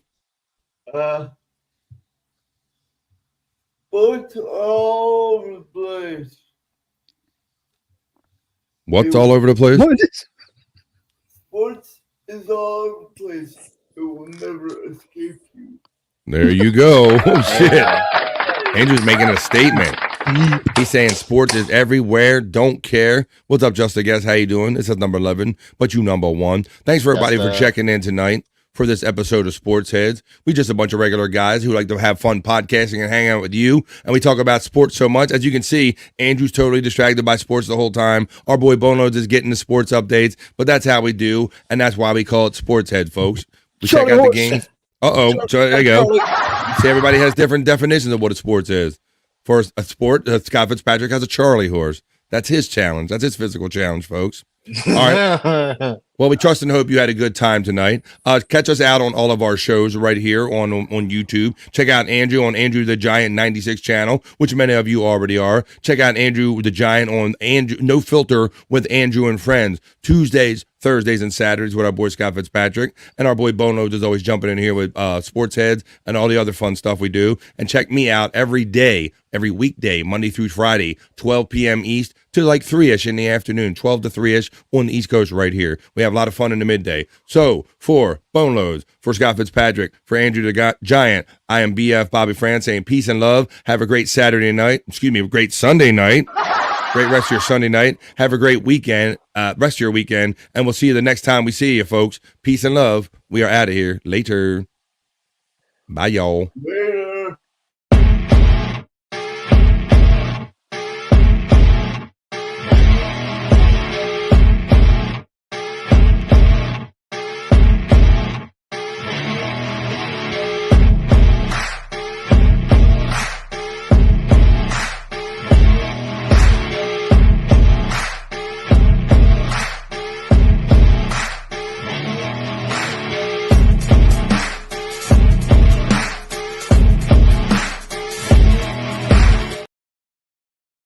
Sports all over the place. What's all over the place? Sports is all over the place. It will never escape you. There you go. Oh, shit. Andrew's making a statement. He's saying sports is everywhere. Don't care. What's up, Just a Guess? How you doing? This is number 11, but you number 1. Thanks for everybody for checking in tonight for this episode of Sports Heads. We just a bunch of regular guys who like to have fun podcasting and hang out with you. And we talk about sports so much. As you can see, Andrew's totally distracted by sports the whole time. Our boy Bono's is getting the sports updates, but that's how we do. And that's why we call it Sports Head, folks. We check out the games. So there you go. See, everybody has different definitions of what a sports is. For a sport, Scott Fitzpatrick has a Charlie horse. That's his challenge. That's his physical challenge, folks. All right. Well, we trust and hope you had a good time tonight. Catch us out on all of our shows right here on YouTube. Check out Andrew on Andrew the Giant 96 channel, which many of you already are. Check out Andrew the Giant on Andrew No Filter with Andrew and Friends. Tuesdays, Thursdays, and Saturdays with our boy Scott Fitzpatrick. And our boy Bono is always jumping in here with Sports Heads and all the other fun stuff we do. And check me out every day, every weekday, Monday through Friday, 12 p.m. East to to like 3-ish in the afternoon, 12 to 3-ish on the East Coast right here. We have a lot of fun in the midday. So for Bone Loads, for Scott Fitzpatrick, for Andrew the Giant, I am BF Bobby France saying peace and love. Have a great Saturday night. A great Sunday night. Great rest of your Sunday night. Have a great weekend, rest of your weekend, and we'll see you the next time we see you, folks. Peace and love. We are out of here. Later. Bye, y'all. Later.